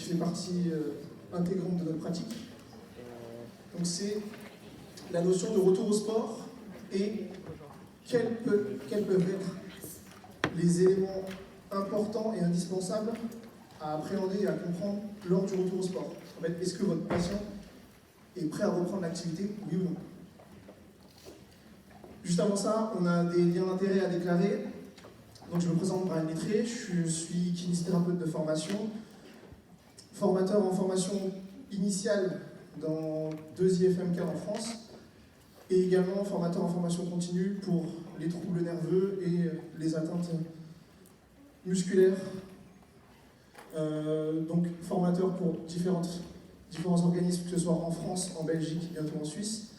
fait partie intégrante de notre pratique. Donc c'est la notion de retour au sport et quels peuvent être les éléments importants et indispensables à appréhender et à comprendre lors du retour au sport. En fait, est-ce que votre patient est prêt à reprendre l'activité, oui ou non? Juste avant ça, on a des liens d'intérêt à déclarer. Donc je me présente, Brian Lettré, je suis kinésithérapeute de formation, formateur en formation initiale dans 2 IFMK en France, et également formateur en formation continue pour les troubles nerveux et les atteintes musculaires. Donc formateur pour différents organismes, que ce soit en France, en Belgique, bientôt en Suisse.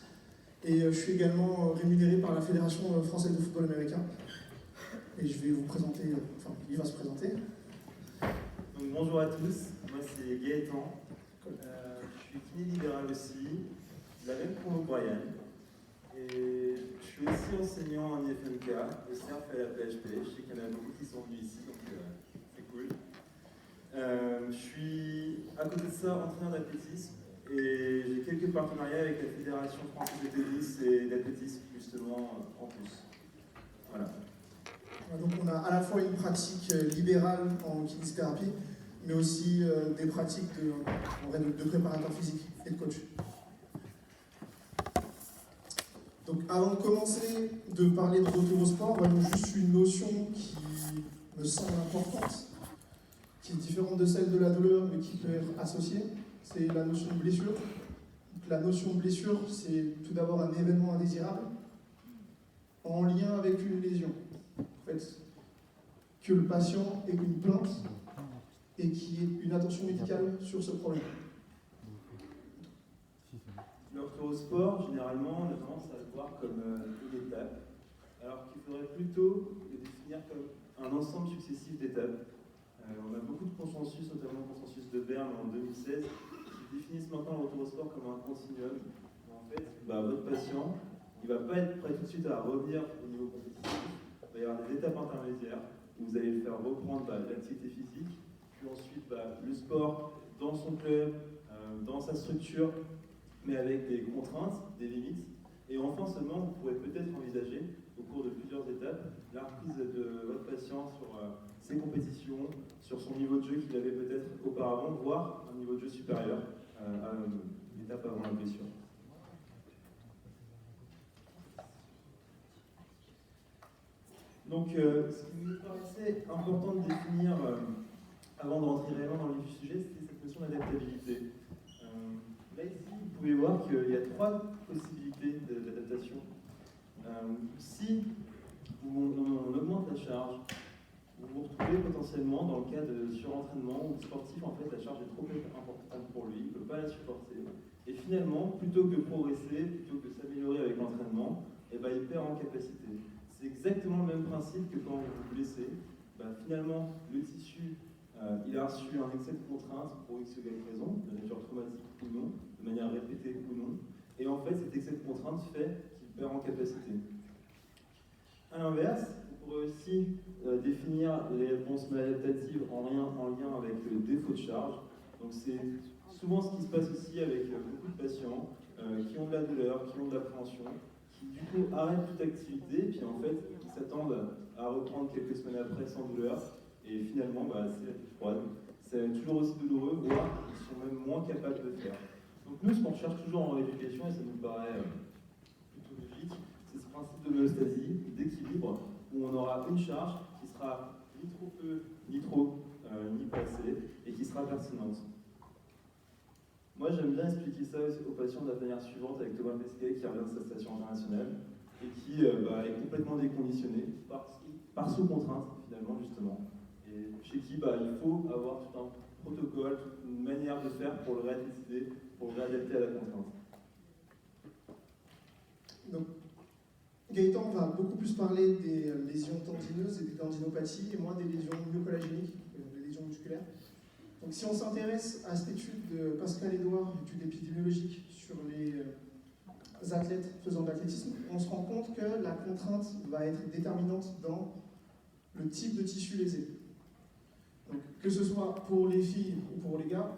Et je suis également rémunéré par la Fédération française de football américain. Et je vais vous présenter, enfin, il va se présenter. Donc, bonjour à tous, moi c'est Gaëtan. Je suis kiné libéral aussi, la même promo que Brian. Et je suis aussi enseignant en IFMK, au CERF et à la PHP. Je sais qu'il y en a beaucoup qui sont venus ici, donc c'est cool. Je suis à côté de ça entraîneur d'athlétisme et j'ai quelques partenariats avec la Fédération française de tennis et d'athlétisme justement en plus. Voilà. Donc on a à la fois une pratique libérale en kinésithérapie, mais aussi des pratiques de préparateur physique et de coach. Donc avant de commencer de parler de retour au sport, voyons juste une notion qui me semble importante, qui est différente de celle de la douleur, mais qui peut être associée, c'est la notion de blessure. Donc, la notion de blessure, c'est tout d'abord un événement indésirable en lien avec une lésion. En fait, que le patient ait une plainte et qu'il y ait une attention médicale sur ce problème. Le retour au sport, généralement, on a tendance à le voir comme une étape, alors qu'il faudrait plutôt le définir comme un ensemble successif d'étapes. On a beaucoup de consensus, notamment le consensus de Berne en 2016, qui définissent maintenant le retour au sport comme un continuum. En fait, votre patient, il ne va pas être prêt tout de suite à revenir au niveau compétitif. Il va y avoir des étapes intermédiaires où vous allez le faire reprendre l'activité physique, puis ensuite le sport dans son club, dans sa structure, mais avec des contraintes, des limites. Et enfin seulement, vous pourrez peut-être envisager, au cours de plusieurs étapes, la reprise de votre patient sur ses compétitions, sur son niveau de jeu qu'il avait peut-être auparavant, voire un niveau de jeu supérieur à l'étape avant la blessure. Donc, ce qui me paraissait important de définir avant de rentrer réellement dans le vif du sujet, c'était cette notion d'adaptabilité. Là, ici, vous pouvez voir qu'il y a 3 possibilités d'adaptation. Si on augmente la charge, vous vous retrouvez potentiellement dans le cas de surentraînement ou de sportif, en fait, la charge est trop importante pour lui, il ne peut pas la supporter. Et finalement, plutôt que progresser, plutôt que s'améliorer avec l'entraînement, il perd en capacité. C'est exactement le même principe que quand vous vous blessez. Finalement, le tissu, il a reçu un excès de contrainte pour X ou Y raison, de nature traumatique ou non, de manière répétée ou non. Et en fait, cet excès de contrainte fait qu'il perd en capacité. A l'inverse, vous pourrez aussi définir les réponses maladaptatives en lien avec le défaut de charge. Donc c'est souvent ce qui se passe aussi avec beaucoup de patients qui ont de la douleur, qui ont de l'appréhension, qui du coup arrêtent toute activité, puis en fait ils s'attendent à reprendre quelques semaines après sans douleur, et finalement c'est la douche froide. C'est toujours aussi douloureux, voire ils sont même moins capables de le faire. Donc nous, ce qu'on recherche toujours en rééducation, et ça nous paraît plutôt logique, c'est ce principe d'homéostasie, d'équilibre, où on aura une charge qui sera ni trop peu, ni trop, ni pas assez, et qui sera pertinente. Moi, j'aime bien expliquer ça aux patients de la manière suivante avec Thomas Pesquet, qui revient de sa station internationale, et qui est complètement déconditionné par sous-contrainte, finalement, justement. Et chez qui il faut avoir tout un protocole, toute une manière de faire pour le réadapter, pour le réadapter à la contrainte. Donc, Gaëtan va beaucoup plus parler des lésions tendineuses et des tendinopathies, et moi des lésions myocollagéniques, des lésions musculaires. Donc si on s'intéresse à cette étude de Pascal Edouard, étude épidémiologique sur les athlètes faisant de l'athlétisme, on se rend compte que la contrainte va être déterminante dans le type de tissu lésé. Donc que ce soit pour les filles ou pour les gars,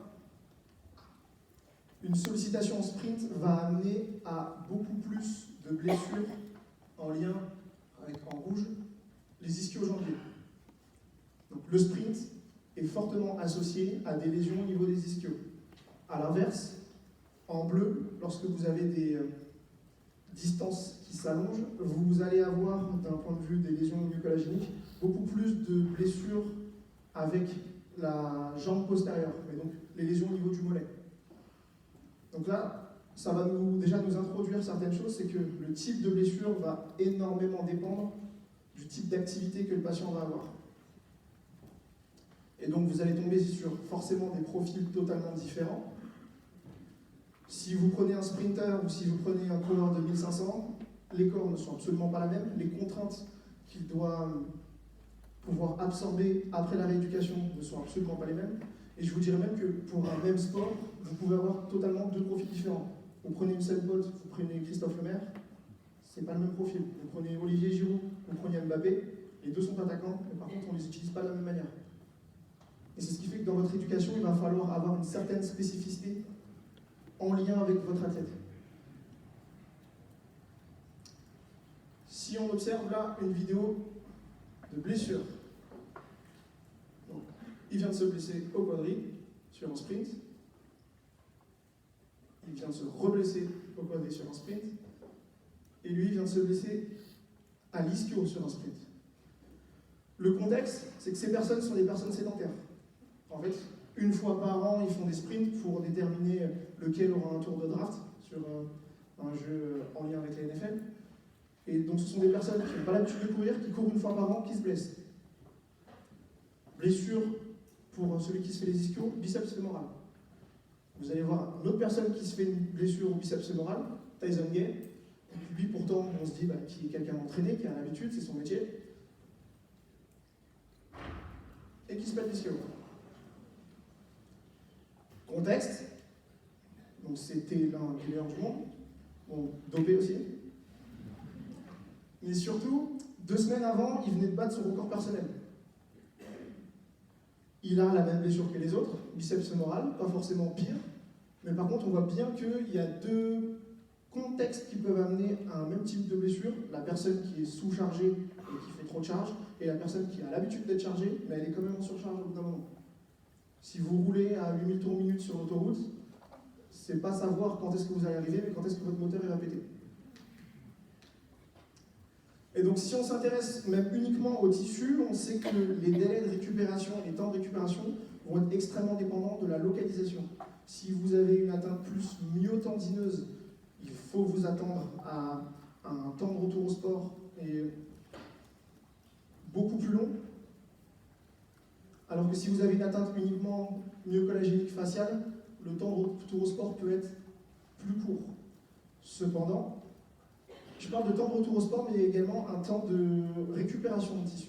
une sollicitation en sprint va amener à beaucoup plus de blessures en lien avec, en rouge, les ischio-jambiers. Donc le sprint est fortement associé à des lésions au niveau des ischios. A l'inverse, en bleu, lorsque vous avez des distances qui s'allongent, vous allez avoir, d'un point de vue des lésions myocallagéniques, beaucoup plus de blessures avec la jambe postérieure, mais donc les lésions au niveau du mollet. Donc là, ça va déjà nous introduire certaines choses, c'est que le type de blessure va énormément dépendre du type d'activité que le patient va avoir. Et donc vous allez tomber sur forcément des profils totalement différents. Si vous prenez un sprinter ou si vous prenez un coureur de 1500, les corps ne sont absolument pas la même. Les contraintes qu'il doit pouvoir absorber après la rééducation ne sont absolument pas les mêmes. Et je vous dirais même que pour un même sport, vous pouvez avoir totalement deux profils différents. Vous prenez Usain Bolt, vous prenez Christophe Lemaire, c'est pas le même profil. Vous prenez Olivier Giroud, vous prenez Mbappé, les deux sont attaquants, mais par contre on ne les utilise pas de la même manière. Et c'est ce qui fait que dans votre éducation, il va falloir avoir une certaine spécificité en lien avec votre athlète. Si on observe là une vidéo de blessure, donc, il vient de se blesser au quadri sur un sprint, il vient de se reblesser au quadri sur un sprint, et lui vient de se blesser à l'ischio sur un sprint. Le contexte, c'est que ces personnes sont des personnes sédentaires. En fait, une fois par an, ils font des sprints pour déterminer lequel aura un tour de draft sur un jeu en lien avec la NFL. Et donc ce sont des personnes qui n'ont pas l'habitude de courir, qui courent une fois par an, qui se blessent. Blessure pour celui qui se fait les ischios, biceps fémoral. Vous allez voir une autre personne qui se fait une blessure au biceps fémoral, Tyson Gay. Et puis lui, pourtant, on se dit qu'il est quelqu'un d'entraîné, qui a l'habitude, c'est son métier. Et qui se pète l'ischio. Contexte, donc c'était l'un des meilleurs du monde, bon, dopé aussi. Mais surtout, 2 semaines avant, il venait de battre son record personnel. Il a la même blessure que les autres, biceps fémoral, pas forcément pire, mais par contre on voit bien qu'il y a 2 contextes qui peuvent amener à un même type de blessure, la personne qui est sous-chargée et qui fait trop de charge, et la personne qui a l'habitude d'être chargée, mais elle est quand même en surcharge au bout d'un moment. Si vous roulez à 8000 tours minute sur l'autoroute, c'est pas savoir quand est-ce que vous allez arriver, mais quand est-ce que votre moteur va péter. Et donc si on s'intéresse même uniquement au tissu, on sait que les délais de récupération et les temps de récupération vont être extrêmement dépendants de la localisation. Si vous avez une atteinte plus myotendineuse, il faut vous attendre à un temps de retour au sport et beaucoup plus long. Alors que si vous avez une atteinte uniquement myocollagénique faciale, le temps de retour au sport peut être plus court. Cependant, je parle de temps de retour au sport, mais également un temps de récupération de tissu.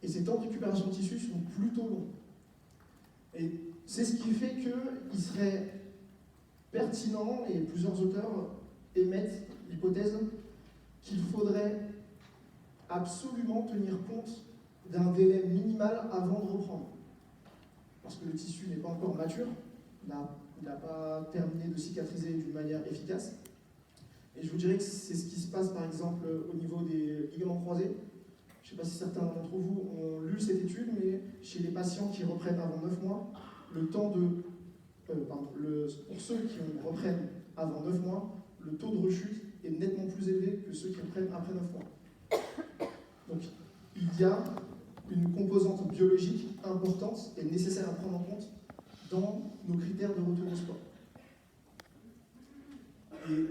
Et ces temps de récupération de tissu sont plutôt longs. Et c'est ce qui fait qu'il serait pertinent, et plusieurs auteurs émettent l'hypothèse qu'il faudrait absolument tenir compte d'un délai minimal avant de reprendre. Parce que le tissu n'est pas encore mature, il n'a pas terminé de cicatriser d'une manière efficace. Et je vous dirais que c'est ce qui se passe par exemple au niveau des ligaments croisés. Je ne sais pas si certains d'entre vous ont lu cette étude, mais chez les patients qui reprennent avant 9 mois, le temps de. Pour ceux qui reprennent avant 9 mois, le taux de rechute est nettement plus élevé que ceux qui reprennent après 9 mois. Donc il y a une composante biologique importante et nécessaire à prendre en compte dans nos critères de retour au sport. Et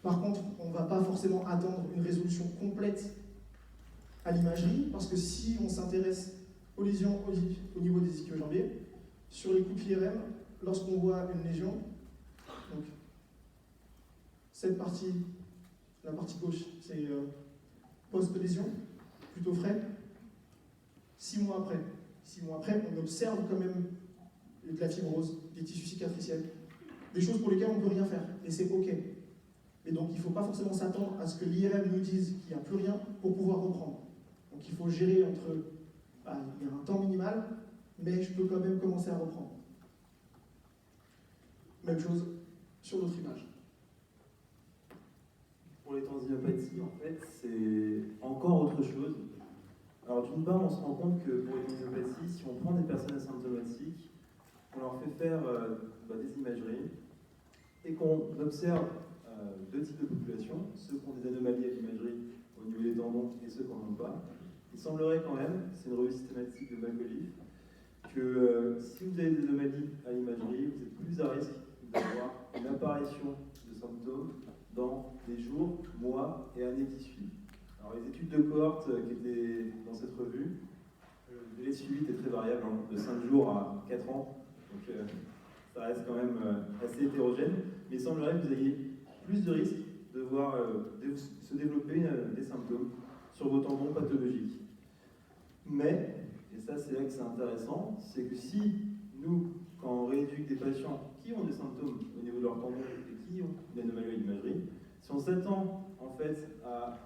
par contre, on ne va pas forcément attendre une résolution complète à l'imagerie, parce que si on s'intéresse aux lésions au niveau des ischio-jambiers, sur les coups de l'IRM, lorsqu'on voit une lésion, donc cette partie, la partie gauche, c'est post-lésion, plutôt frais. 6 mois après, on observe quand même de la fibrose, des tissus cicatriciels, des choses pour lesquelles on ne peut rien faire, et c'est OK. Et donc il ne faut pas forcément s'attendre à ce que l'IRM nous dise qu'il n'y a plus rien pour pouvoir reprendre. Donc il faut gérer entre il y a un temps minimal mais je peux quand même commencer à reprendre. Même chose sur l'autre image. Pour les tendinopathies, en fait, c'est encore autre chose. Alors d'une part, on se rend compte que pour les tendinopathies, si on prend des personnes asymptomatiques, on leur fait faire des imageries et qu'on observe deux types de populations, ceux qui ont des anomalies à l'imagerie au niveau des tendons et ceux qui n'en ont pas. Il semblerait quand même, c'est une revue systématique de Macauliffe, que si vous avez des anomalies à l'imagerie, vous êtes plus à risque d'avoir une apparition de symptômes dans les jours, mois et années qui suivent. Alors les études de cohorte qui étaient dans cette revue, le délai de suivi était très variable, de 5 jours à 4 ans, donc ça reste quand même assez hétérogène, mais il semblerait que vous ayez plus de risques de voir se développer des symptômes sur vos tendons pathologiques. Mais, et ça c'est là que c'est intéressant, c'est que si nous, quand on rééduque des patients qui ont des symptômes au niveau de leurs tendons et qui ont une anomalie à l'imagerie, si on s'attend en fait à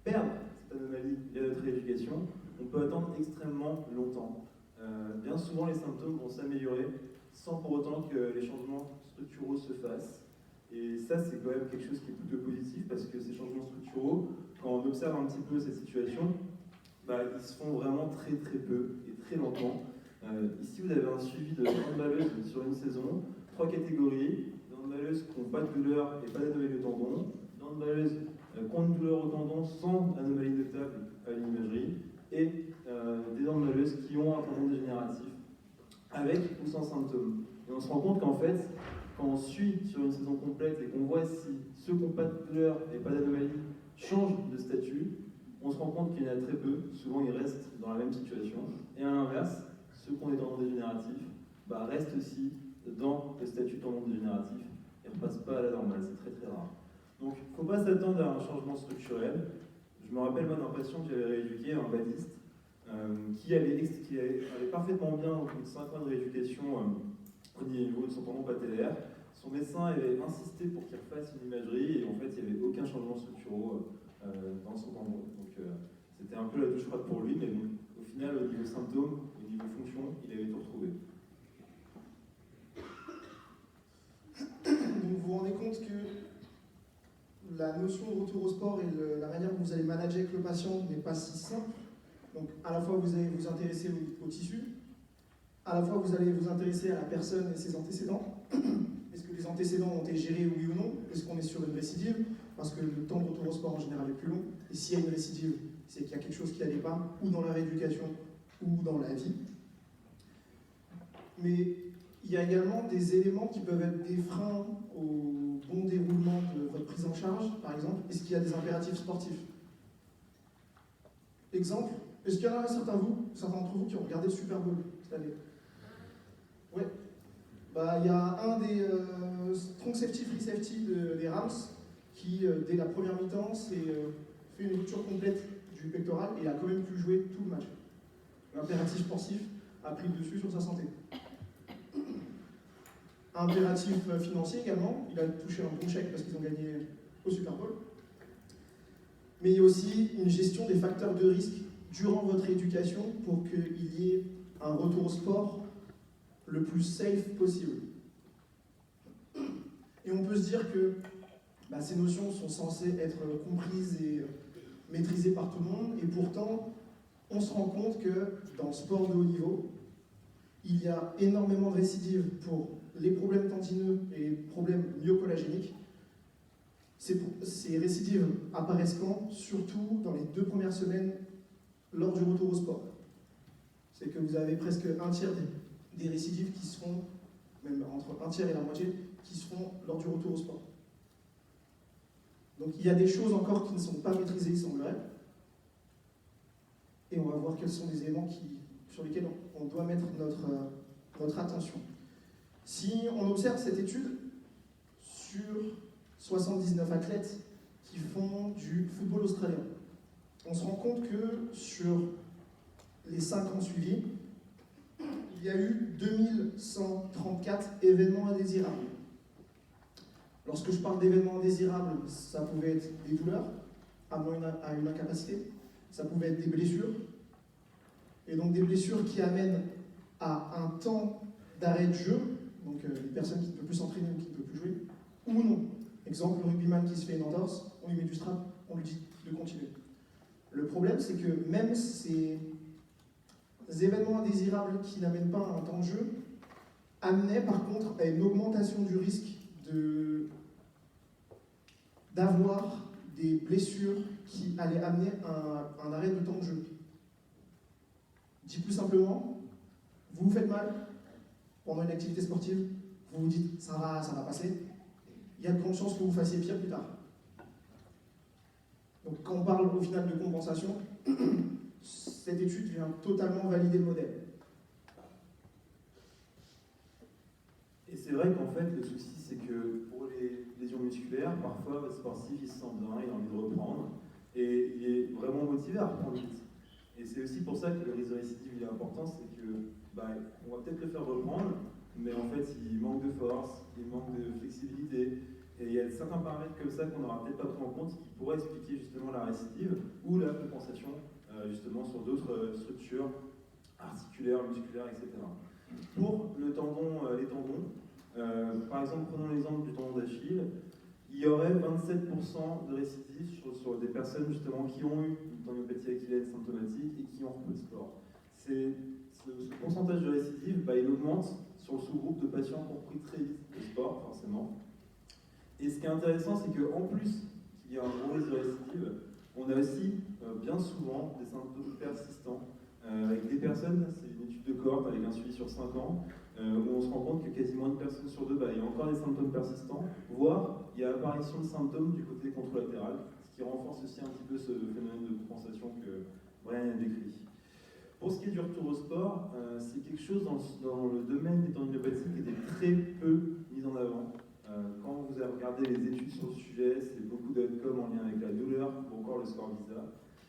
perdre cette anomalie via notre rééducation, on peut attendre extrêmement longtemps. Bien souvent, les symptômes vont s'améliorer sans pour autant que les changements structuraux se fassent. Et ça, c'est quand même quelque chose qui est plutôt positif parce que ces changements structuraux, quand on observe un petit peu cette situation, ils se font vraiment très très peu et très lentement. Ici, vous avez un suivi de handballeuses sur une saison, 3 catégories, handballeuses qui n'ont pas de douleur et pas d'anomalie au tendon, handballeuses qui ont une douleur au tendon sans anomalie notable à l'imagerie, et des handballeuses qui ont un tendon dégénératif avec ou sans symptômes. Et on se rend compte qu'en fait, quand on suit sur une saison complète et qu'on voit si ceux qui n'ont pas de douleur et pas d'anomalie changent de statut, on se rend compte qu'il y en a très peu, souvent ils restent dans la même situation. Et à l'inverse, ceux qui ont des tendons dégénératifs restent aussi dans le statut de tendon dégénératif et ne repassent pas à la normale, c'est très très rare. Donc il ne faut pas s'attendre à un changement structurel. Je me rappelle moi d'un patient que j'avais rééduqué, un badiste, qui allait parfaitement bien au bout de 5 mois de rééducation au niveau de son tendon patellaire. Son médecin avait insisté pour qu'il refasse une imagerie et en fait il n'y avait aucun changement structurel dans son tendon. Donc c'était un peu la douche froide pour lui, mais bon, au final au niveau symptômes, au niveau fonction, il avait tout retrouvé. Donc vous vous rendez compte que la notion de retour au sport et la manière dont vous allez manager avec le patient n'est pas si simple. Donc à la fois vous allez vous intéresser au tissu, à la fois vous allez vous intéresser à la personne et ses antécédents. Est-ce que les antécédents ont été gérés, oui ou non? Est-ce qu'on est sur une récidive? Parce que le temps de retour au sport en général est plus long. Et s'il y a une récidive, c'est qu'il y a quelque chose qui n'allait pas, ou dans la rééducation, ou dans la vie. Mais il y a également des éléments qui peuvent être des freins au bon déroulement de votre prise en charge. Par exemple, est-ce qu'il y a des impératifs sportifs? Exemple, est-ce qu'il y en a certains d'entre vous qui ont regardé le Super Bowl cette année? Ouais. Il y a un des strong safety, free safety des Rams qui, dès la première mi-temps, fait une rupture complète du pectoral et il a quand même pu jouer tout le match. L'impératif sportif a pris le dessus sur sa santé. Impératif financier également, il a touché un bon chèque parce qu'ils ont gagné au Super Bowl. Mais il y a aussi une gestion des facteurs de risque durant votre éducation pour qu'il y ait un retour au sport le plus safe possible. Et on peut se dire que ces notions sont censées être comprises et maîtrisées par tout le monde, et pourtant, on se rend compte que dans le sport de haut niveau, il y a énormément de récidives pour les problèmes tendineux et les problèmes myocollagéniques. Ces récidives apparaissent quand? Surtout dans les 2 premières semaines lors du retour au sport. C'est que vous avez presque un tiers des récidives qui se font, même entre un tiers et la moitié, qui se font lors du retour au sport. Donc il y a des choses encore qui ne sont pas maîtrisées, il semblerait. Et on va voir quels sont les éléments sur lesquels on doit mettre notre attention. Si on observe cette étude sur 79 athlètes qui font du football australien, on se rend compte que sur les 5 ans suivis, il y a eu 2134 événements indésirables. Lorsque je parle d'événements indésirables, ça pouvait être des douleurs à une incapacité, ça pouvait être des blessures, et donc des blessures qui amènent à un temps d'arrêt de jeu, donc les personnes qui ne peuvent plus s'entraîner ou qui ne peuvent plus jouer, ou non. Exemple, le rugbyman qui se fait une entorse, on lui met du strap, on lui dit de continuer. Le problème, c'est que même ces événements indésirables qui n'amènent pas à un temps de jeu amenaient par contre à une augmentation du risque d'avoir des blessures qui allaient amener un arrêt de temps de jeu. Dit plus simplement, vous vous faites mal pendant une activité sportive, vous vous dites ça va passer, il y a de grandes chances que vous fassiez pire plus tard. Donc quand on parle au final de compensation, cette étude vient totalement valider le modèle. Et c'est vrai qu'en fait, le souci, c'est que pour les lésions musculaires, parfois, le sportif, il se sent bien, il a envie de reprendre, et il est vraiment motivé à reprendre vite. Et c'est aussi pour ça que le risque de récidive il est important, c'est que on va peut-être le faire reprendre, mais en fait, il manque de force, il manque de flexibilité, et il y a certains paramètres comme ça qu'on n'aura peut-être pas pris en compte qui pourraient expliquer justement la récidive ou la compensation justement sur d'autres structures articulaires, musculaires, etc. Pour les tendons, par exemple, prenons l'exemple du tendon d'Achille, il y aurait 27% de récidive sur des personnes justement qui ont eu une tendinopathie achillaire symptomatique et qui ont repris le sport. Ce pourcentage de récidive, il augmente sur le sous-groupe de patients qui ont repris très vite le sport, forcément. Et ce qui est intéressant, c'est qu'en plus qu'il y a un gros risque de récidive, on a aussi bien souvent des symptômes persistants avec des personnes, c'est une étude de cohorte avec un suivi sur 5 ans, où on se rend compte que quasiment une personne sur deux, il y a encore des symptômes persistants, voire il y a apparition de symptômes du côté controlatéral, ce qui renforce aussi un petit peu ce phénomène de compensation que Brian a décrit. Pour ce qui est du retour au sport, c'est quelque chose dans le domaine des tendinopathies qui était très peu mis en avant. Quand vous avez regardé les études sur le sujet, c'est beaucoup d'outcomes en lien avec la douleur ou encore le score VISA.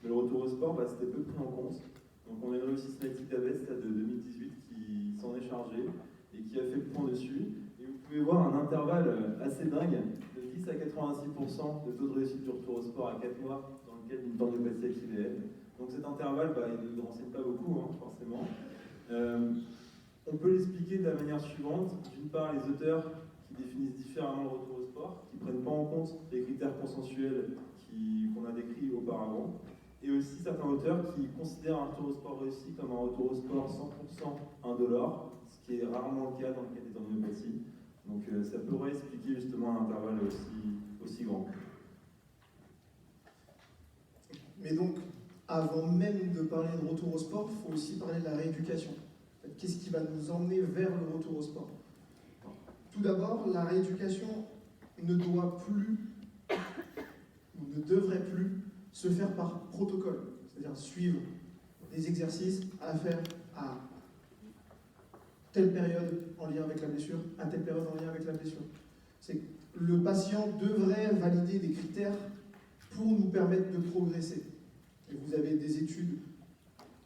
Mais le retour au sport, c'était peu pris en compte. Donc on a une revue systématique ABES de 2018 qui s'en est chargée et qui a fait le point dessus. Et vous pouvez voir un intervalle assez dingue de 10 à 86% de taux de réussite du retour au sport à 4 mois dans le cadre d'une tendinopathie achillaire. Donc cet intervalle, il ne renseigne pas beaucoup, forcément. On peut l'expliquer de la manière suivante. D'une part, les auteurs qui définissent différemment le retour au sport, qui ne prennent pas en compte les critères consensuels qu'on a décrits auparavant, et aussi certains auteurs qui considèrent un retour au sport réussi comme un retour au sport 100% indolore, ce qui est rarement le cas dans le cas des tendinopathies. Donc ça pourrait expliquer justement un intervalle aussi grand. Mais donc, avant même de parler de retour au sport, il faut aussi parler de la rééducation. Qu'est-ce qui va nous emmener vers le retour au sport? Tout d'abord, la rééducation ne doit plus, ou ne devrait plus, se faire par protocole. C'est-à-dire suivre des exercices à faire à telle période en lien avec la blessure, à telle période en lien avec la blessure. C'est que le patient devrait valider des critères pour nous permettre de progresser. Et vous avez des études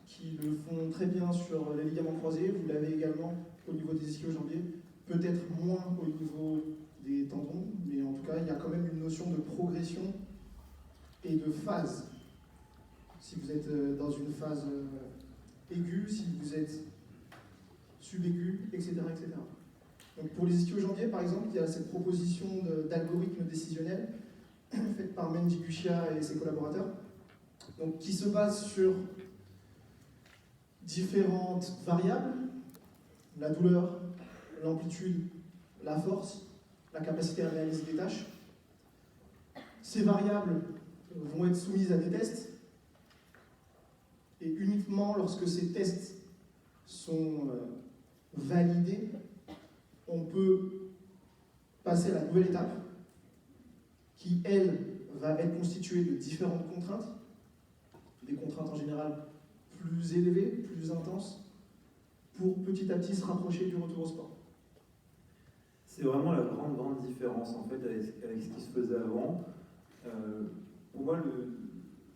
qui le font très bien sur les ligaments croisés, vous l'avez également au niveau des ischio-jambiers, peut-être moins au niveau des tendons, mais en tout cas, il y a quand même une notion de progression et de phase. Si vous êtes dans une phase aiguë, si vous êtes subaigu, etc., etc. Donc pour les ischio-jambiers, par exemple, il y a cette proposition d'algorithme décisionnel faite par Mendy Guchia et ses collaborateurs, donc, qui se base sur différentes variables, la douleur, l'amplitude, la force, la capacité à réaliser des tâches. Ces variables vont être soumises à des tests, et uniquement lorsque ces tests sont validés, on peut passer à la nouvelle étape, qui, elle, va être constituée de différentes contraintes, des contraintes en général plus élevées, plus intenses, pour petit à petit se rapprocher du retour au sport. C'est vraiment la grande différence en fait avec ce qui se faisait avant. Pour moi,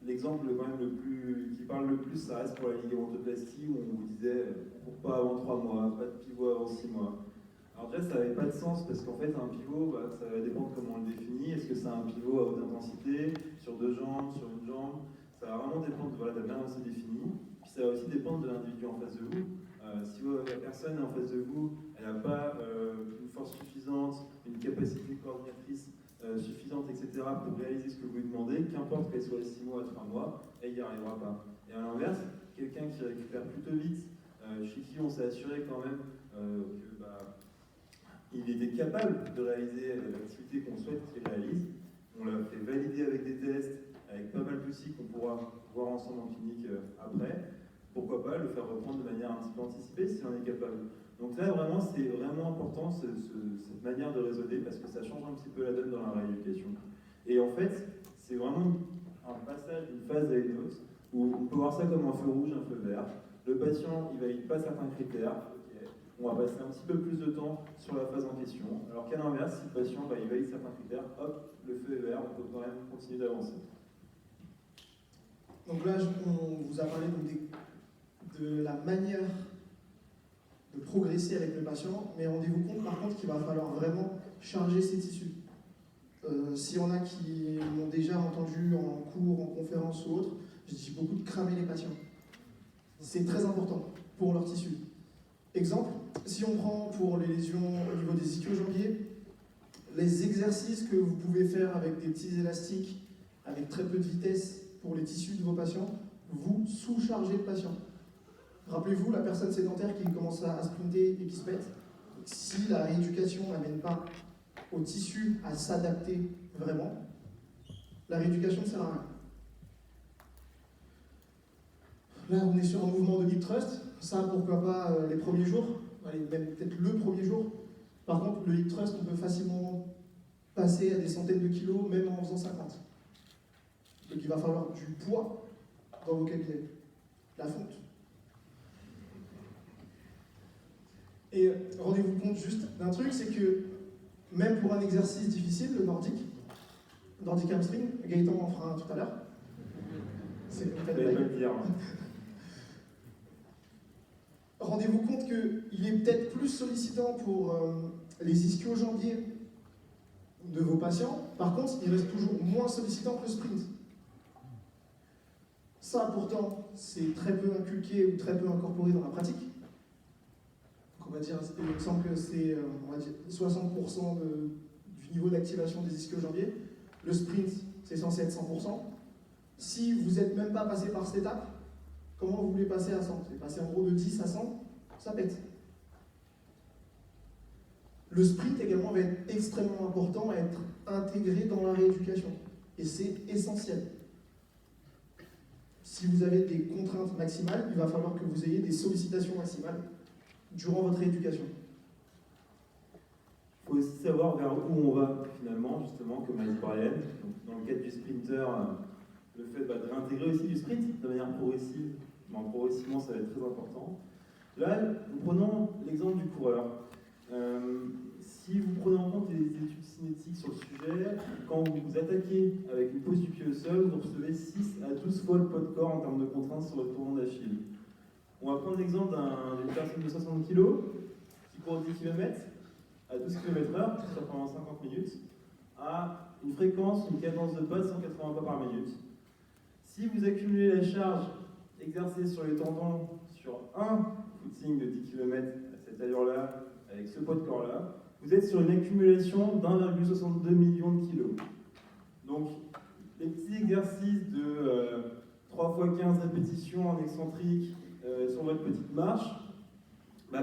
l'exemple quand même qui parle le plus, ça reste pour la ligamentoplastie où on vous disait pas avant 3 mois, pas de pivot avant 6 mois. Alors déjà, ça n'avait pas de sens parce qu'en fait, un pivot, ça va dépendre comment on le définit. Est-ce que c'est un pivot à haute intensité, sur 2 jambes, sur une jambe? Ça va vraiment dépendre de la manière dont c'est défini. Puis ça va aussi dépendre de l'individu en face de vous. Si la personne en face de vous, elle n'a pas une force suffisante, une capacité coordinatrice suffisante, etc., pour réaliser ce que vous lui demandez, qu'importe qu'elle soit à 6 mois, à 3 mois, elle n'y arrivera pas. Et à l'inverse, quelqu'un qui récupère plutôt vite, chez qui on s'est assuré quand même qu'il était capable de réaliser l'activité qu'on souhaite qu'il réalise, on l'a fait valider avec des tests, avec pas mal d'outils qu'on pourra voir ensemble en clinique après. Pourquoi pas le faire reprendre de manière un petit peu anticipée si on est capable. Donc là, vraiment, c'est vraiment important cette manière de raisonner parce que ça change un petit peu la donne dans la rééducation. Et en fait, c'est vraiment un passage d'une phase à une autre où on peut voir ça comme un feu rouge, un feu vert. Le patient, il valide pas certains critères. Okay. On va passer un petit peu plus de temps sur la phase en question. Alors qu'à l'inverse, si le patient il valide certains critères, hop, le feu est vert, on peut quand même continuer d'avancer. Donc là, on vous a parlé de la manière de progresser avec le patient, mais rendez-vous compte par contre qu'il va falloir vraiment charger ses tissus. S'il y en a qui m'ont déjà entendu en cours, en conférence ou autre, je dis beaucoup de cramer les patients. C'est très important pour leurs tissus. Exemple, si on prend pour les lésions au niveau des ischio-jambiers, les exercices que vous pouvez faire avec des petits élastiques, avec très peu de vitesse pour les tissus de vos patients, vous sous-chargez le patient. Rappelez-vous, la personne sédentaire qui commence à sprinter et qui se pète, si la rééducation n'amène pas au tissu à s'adapter vraiment, la rééducation ne sert à rien. Là, on est sur un mouvement de hip thrust. Ça, pourquoi pas les premiers jours, allez, même peut-être le premier jour. Par contre, le hip thrust, on peut facilement passer à des centaines de kilos, même en faisant 50. Donc il va falloir du poids dans vos calculs. La fonte. Et rendez-vous compte juste d'un truc, c'est que même pour un exercice difficile, le nordique hamstring, Gaëtan en fera un tout à l'heure. C'est le dire. Rendez-vous compte qu'il est peut-être plus sollicitant pour les ischio-jambiers de vos patients. Par contre, il reste toujours moins sollicitant que le sprint. Ça, pourtant, c'est très peu inculqué ou très peu incorporé dans la pratique. Donc, on va dire, il me semble que c'est 60% du niveau d'activation des ischio-jambiers. Le sprint, c'est censé être 100%. Si vous n'êtes même pas passé par cette étape, comment vous voulez passer à 100? Vous passer en gros de 10 à 100, ça pète. Le sprint également va être extrêmement important à être intégré dans la rééducation. Et c'est essentiel. Si vous avez des contraintes maximales, il va falloir que vous ayez des sollicitations maximales durant votre rééducation. Il faut aussi savoir vers où on va finalement, justement, comme a dit Brian. Donc, dans le cadre du sprinter, le fait de réintégrer aussi du sprint de manière progressive, progressivement ça va être très important. Là, prenons l'exemple du coureur. Si vous prenez en compte les études cinétiques sur le sujet, quand vous vous attaquez avec une pose du pied au sol, vous recevez 6 à 12 fois le poids de corps en termes de contraintes sur le tournant d'Achille. On va prendre l'exemple d'une personne de 60 kg qui court 10 km à 12 km/h, ça pendant 50 minutes, à une fréquence, une cadence de pas de 180 pas par minute. Si vous accumulez la charge exercée sur les tendons sur un footing de 10 km à cette allure-là, avec ce poids de corps-là, vous êtes sur une accumulation d'1,62 million de kilos. Donc, les petits exercices de 3 x 15 répétitions en excentrique sur votre petite marche,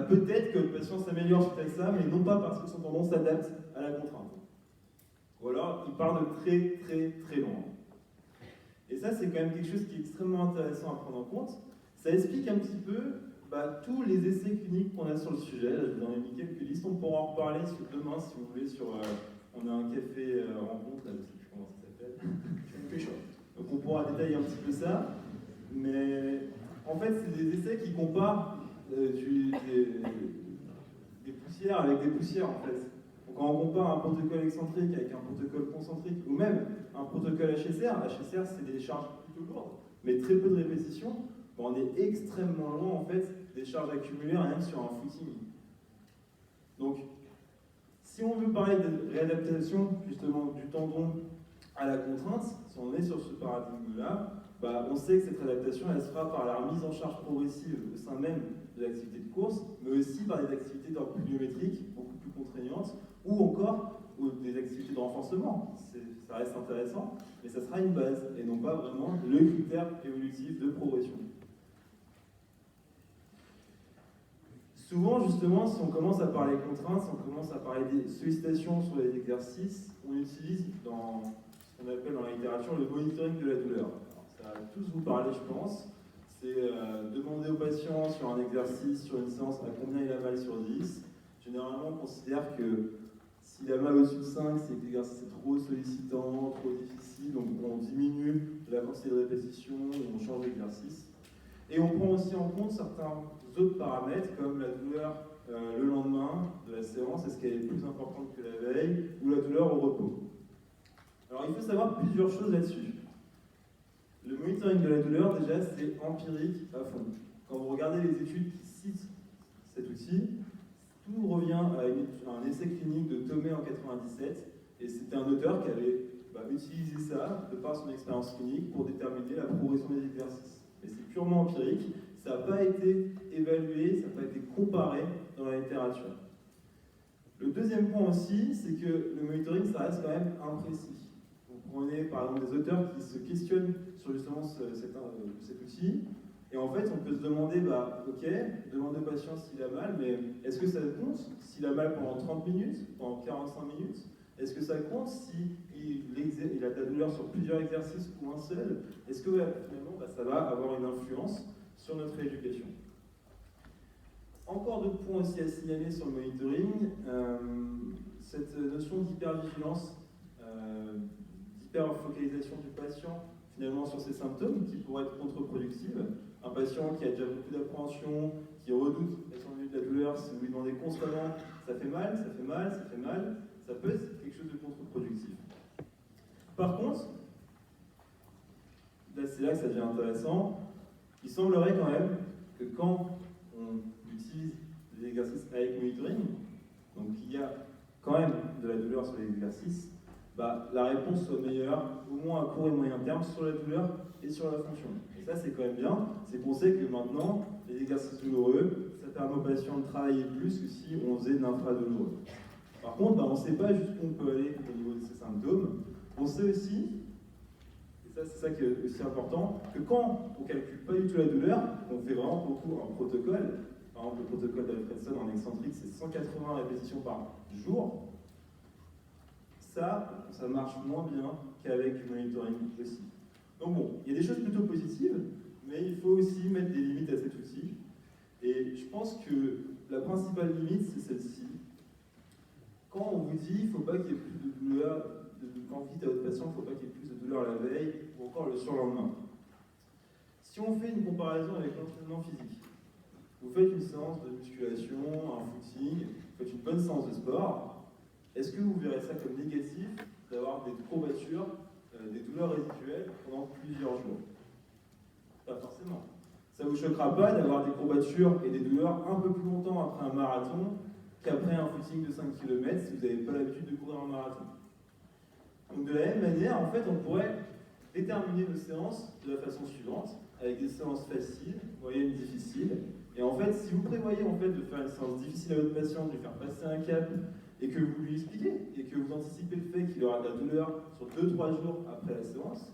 peut-être que le patient s'améliore suite à ça, mais non pas parce que son tendon s'adapte à la contrainte. Ou alors, il part de très très très loin. Et ça, c'est quand même quelque chose qui est extrêmement intéressant à prendre en compte. Ça explique un petit peu tous les essais cliniques qu'on a sur le sujet. Là, je vous en ai mis quelques listes. On pourra en reparler demain, si vous voulez, on a un café rencontre, là, je ne sais plus comment ça s'appelle. Donc on pourra détailler un petit peu ça. Mais en fait, c'est des essais qui comparent des poussières avec des poussières, en fait. Donc quand on compare un protocole excentrique avec un protocole concentrique, ou même un protocole HSR, c'est des charges plutôt lourdes, mais très peu de répétitions. On est extrêmement loin en fait des charges accumulées rien que sur un footing. Donc, si on veut parler de réadaptation justement du tendon à la contrainte, si on est sur ce paradigme-là, on sait que cette adaptation, elle se fera par la remise en charge progressive au sein même de l'activité de course, mais aussi par des activités d'ordre biométrique, beaucoup plus contraignantes, ou encore des activités de renforcement. Ça reste intéressant, mais ça sera une base, et non pas vraiment le critère évolutif de progression. Souvent, justement, si on commence à parler contraintes, si on commence à parler des sollicitations sur les exercices, on utilise dans ce qu'on appelle dans la littérature le monitoring de la douleur. Alors, ça va tous vous parler, je pense. C'est demander au patient sur un exercice, sur une séance, à combien il a mal sur 10. Généralement, on considère que s'il a mal au-dessus de 5, c'est que l'exercice est trop sollicitant, trop difficile, donc on diminue la quantité de répétition, on change d'exercice. Et on prend aussi en compte certains autres paramètres comme la douleur le lendemain de la séance, est-ce qu'elle est plus importante que la veille, ou la douleur au repos. Alors il faut savoir plusieurs choses là-dessus. Le monitoring de la douleur, déjà, c'est empirique à fond. Quand vous regardez les études qui citent cet outil, tout revient à un essai clinique de Thomé en 97, et c'était un auteur qui avait utilisé ça, de par son expérience clinique, pour déterminer la progression des exercices. Et c'est purement empirique, ça n'a pas été évalué, ça n'a pas été comparé dans la littérature. Le deuxième point aussi, c'est que le monitoring, ça reste quand même imprécis. Vous prenez par exemple des auteurs qui se questionnent sur justement cet outil, et en fait on peut se demander, ok, demander au patient s'il a mal, mais est-ce que ça compte s'il a mal pendant 30 minutes, pendant 45 minutes? Est-ce que ça compte s'il a de la douleur sur plusieurs exercices ou un seul? Est-ce que finalement ça va avoir une influence sur notre rééducation? Encore d'autres points aussi à signaler sur le monitoring, cette notion d'hypervigilance, d'hyperfocalisation du patient finalement sur ses symptômes qui pourraient être contre-productives. Un patient qui a déjà beaucoup d'appréhension, qui redoute d'être en milieu de la douleur, si vous lui demandez constamment ça fait mal, ça fait mal, ça fait mal, ça peut être quelque chose de contre-productif. Par contre, c'est là que ça devient intéressant, il semblerait quand même que quand on utilise des exercices avec monitoring, donc il y a quand même de la douleur sur les exercices, la réponse soit meilleure, au moins à court et moyen terme, sur la douleur et sur la fonction. Et ça, c'est quand même bien, c'est qu'on sait que maintenant, les exercices douloureux, ça permet aux patients de travailler plus que si on faisait de l'infradouloureux. Par contre, on ne sait pas jusqu'où on peut aller au niveau de ces symptômes. On sait aussi, et ça c'est ça qui est aussi important, que quand on ne calcule pas du tout la douleur, on fait vraiment beaucoup un protocole. Par exemple, le protocole d'Alfredson en excentrique, c'est 180 répétitions par jour. Ça marche moins bien qu'avec du monitoring aussi. Donc bon, il y a des choses plutôt positives, mais il faut aussi mettre des limites à cet outil. Et je pense que la principale limite, c'est celle-ci. Quand on vous dit qu'il ne faut pas qu'il y ait plus de douleur, quand vous dites à votre patient qu'il ne faut pas qu'il y ait plus de douleur la veille ou encore le surlendemain. Si on fait une comparaison avec l'entraînement physique, vous faites une séance de musculation, un footing, vous faites une bonne séance de sport, est-ce que vous verrez ça comme négatif d'avoir des courbatures, des douleurs résiduelles pendant plusieurs jours? Pas forcément. Ça ne vous choquera pas d'avoir des courbatures et des douleurs un peu plus longtemps après un marathon qu'après un footing de 5 km si vous n'avez pas l'habitude de courir un marathon. Donc de la même manière, en fait, on pourrait déterminer nos séances de la façon suivante, avec des séances faciles, moyennes, difficiles. Et en fait, si vous prévoyez en fait, de faire une séance difficile à votre patient, de lui faire passer un cap, et que vous lui expliquez, et que vous anticipez le fait qu'il aura de la douleur sur 2-3 jours après la séance,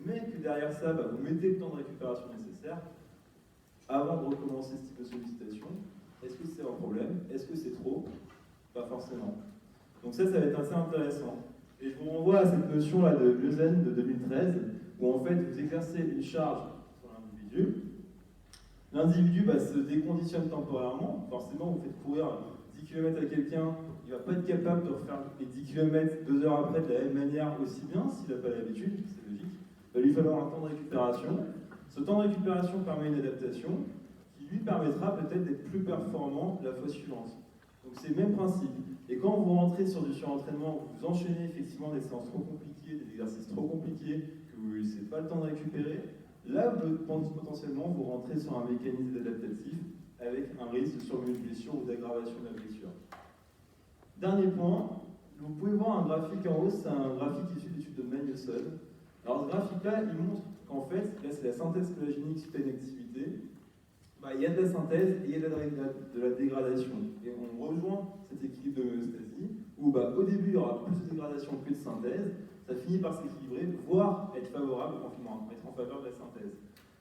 mais que derrière ça, vous mettez le temps de récupération nécessaire avant de recommencer ce type de sollicitation, est-ce que c'est un problème? Est-ce que c'est trop? Pas forcément. Donc ça va être assez intéressant. Et je vous renvoie à cette notion-là de Lausanne de 2013, où en fait vous exercez une charge sur l'individu. L'individu se déconditionne temporairement. Forcément, vous faites courir 10 km à quelqu'un, il ne va pas être capable de refaire les 10 km 2 heures après de la même manière aussi bien, s'il n'a pas l'habitude, c'est logique. Il va lui falloir un temps de récupération. Ce temps de récupération permet une adaptation qui lui permettra peut-être d'être plus performant la fois suivante. Donc c'est le même principe. Et quand vous rentrez sur du surentraînement, vous enchaînez effectivement des séances trop compliquées, des exercices trop compliqués, que vous ne laissez pas le temps de récupérer, là, potentiellement, vous rentrez sur un mécanisme adaptatif avec un risque de survenue de blessure ou d'aggravation de la blessure. Dernier point, Vous pouvez voir un graphique en haut, c'est un graphique issu d'études de Magnusson. Alors ce graphique-là, il montre qu'en fait, là c'est la synthèse collagénique suite à une activité. Il y a de la synthèse et il y a de la dégradation. Et on rejoint cet équilibre d'homéostasie où au début il y aura plus de dégradation que de synthèse, ça finit par s'équilibrer, voire être favorable au confinement, être en faveur de la synthèse.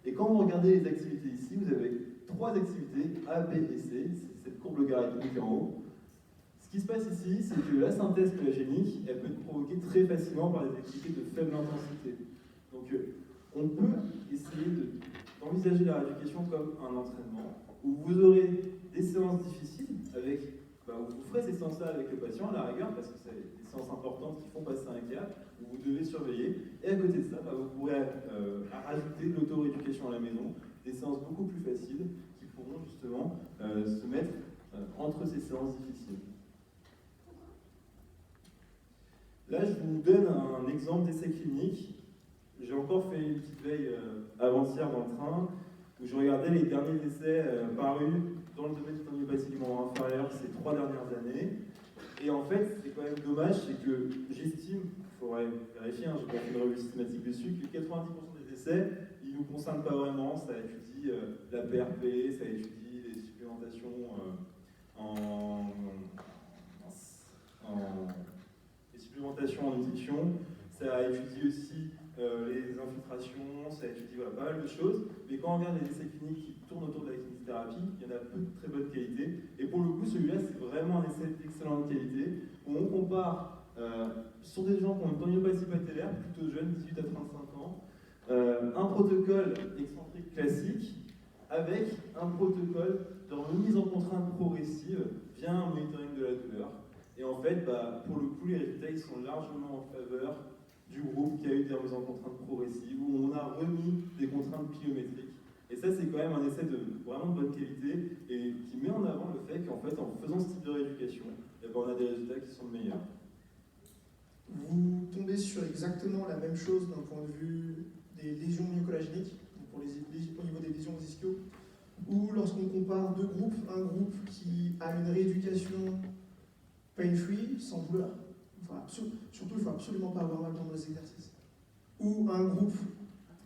Et quand vous regardez les activités ici, vous avez 3 activités, A, B et C, c'est cette courbe logarithmique en haut. Ce qui se passe ici, c'est que la synthèse collagénique, elle peut être provoquée très facilement par des activités de faible intensité. Donc on peut essayer d'envisager la rééducation comme un entraînement, où vous aurez des séances difficiles, où vous ferez ces séances-là avec le patient à la rigueur, parce que c'est des séances importantes qui font passer un cap, où vous devez surveiller, et à côté de ça, vous pourrez rajouter de l'auto-rééducation à la maison, des séances beaucoup plus faciles, qui pourront justement se mettre entre ces séances difficiles. Là, je vous donne un exemple d'essai clinique. J'ai encore fait une petite veille avant-hier dans le train, où je regardais les derniers essais parus dans le domaine de l'homéopathie du membre inférieur ces 3 dernières années. Et en fait, c'est quand même dommage, c'est que j'estime, il faudrait vérifier, j'ai pas fait de revue systématique dessus, que 90% des essais, ils ne nous concernent pas vraiment. Ça étudie la PRP, ça étudie les supplémentations en nutrition, ça étudie aussi les infiltrations, ça étudie pas mal de choses, mais quand on regarde les essais cliniques qui tournent autour de la kinésithérapie, il y en a peu de très bonne qualité, et pour le coup celui-là c'est vraiment un essai d'excellente qualité, où on compare sur des gens qui ont une homéopathie patellaire, plutôt jeunes, 18 à 35 ans, un protocole excentrique classique, avec un protocole de remise en contrainte progressive via un monitoring de la douleur. Et en fait, pour le coup, les résultats ils sont largement en faveur du groupe qui a eu des remises en contrainte progressives, où on a remis des contraintes pliométriques. Et ça, c'est quand même un essai vraiment de bonne qualité et qui met en avant le fait qu'en fait, en faisant ce type de rééducation, on a des résultats qui sont meilleurs. Vous tombez sur exactement la même chose d'un point de vue des lésions myocollagéniques, au niveau des lésions aux ischios, où lorsqu'on compare 2 groupes, un groupe qui a une rééducation pain-free, sans douleur, surtout il ne faut absolument pas avoir mal pendant les exercices, ou un groupe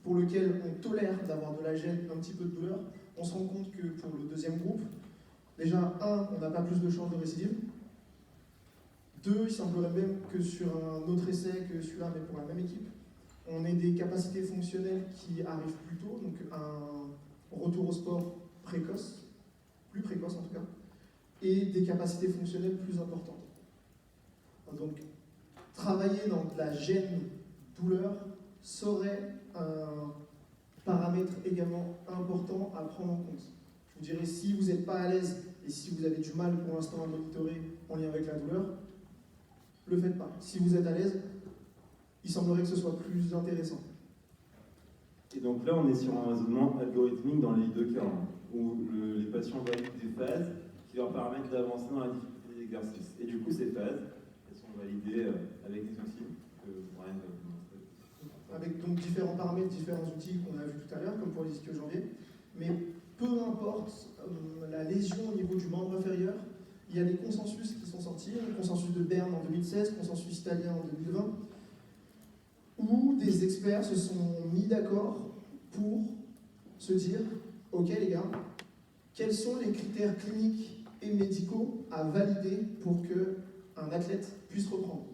pour lequel on tolère d'avoir de la gêne, un petit peu de douleur, on se rend compte que pour le deuxième groupe, déjà, on n'a pas plus de chances de récidive. 2, il semblerait même que sur un autre essai que celui-là, mais pour la même équipe, on ait des capacités fonctionnelles qui arrivent plus tôt, donc un retour au sport précoce, plus précoce en tout cas, et des capacités fonctionnelles plus importantes. Donc, travailler dans de la gêne-douleur serait un paramètre également important à prendre en compte. Je vous dirais, si vous n'êtes pas à l'aise et si vous avez du mal pour l'instant à monitorer en lien avec la douleur, le faites pas. Si vous êtes à l'aise, il semblerait que ce soit plus intéressant. Et donc là, on est sur un raisonnement algorithmique dans les 2 cas, où les patients valident des phases qui leur permettent d'avancer dans la difficulté des exercices. Et du coup, ces phases, elles sont validées avec des outils que Brian va vous montrer. Avec donc différents paramètres, différents outils qu'on a vus tout à l'heure, comme pour les ischio-jambiers. Mais peu importe la lésion au niveau du membre inférieur, il y a des consensus qui sont sortis, le consensus de Berne en 2016, consensus italien en 2020, où des experts se sont mis d'accord pour se dire « Ok les gars, quels sont les critères cliniques et médicaux à valider pour qu'un athlète puisse reprendre ?»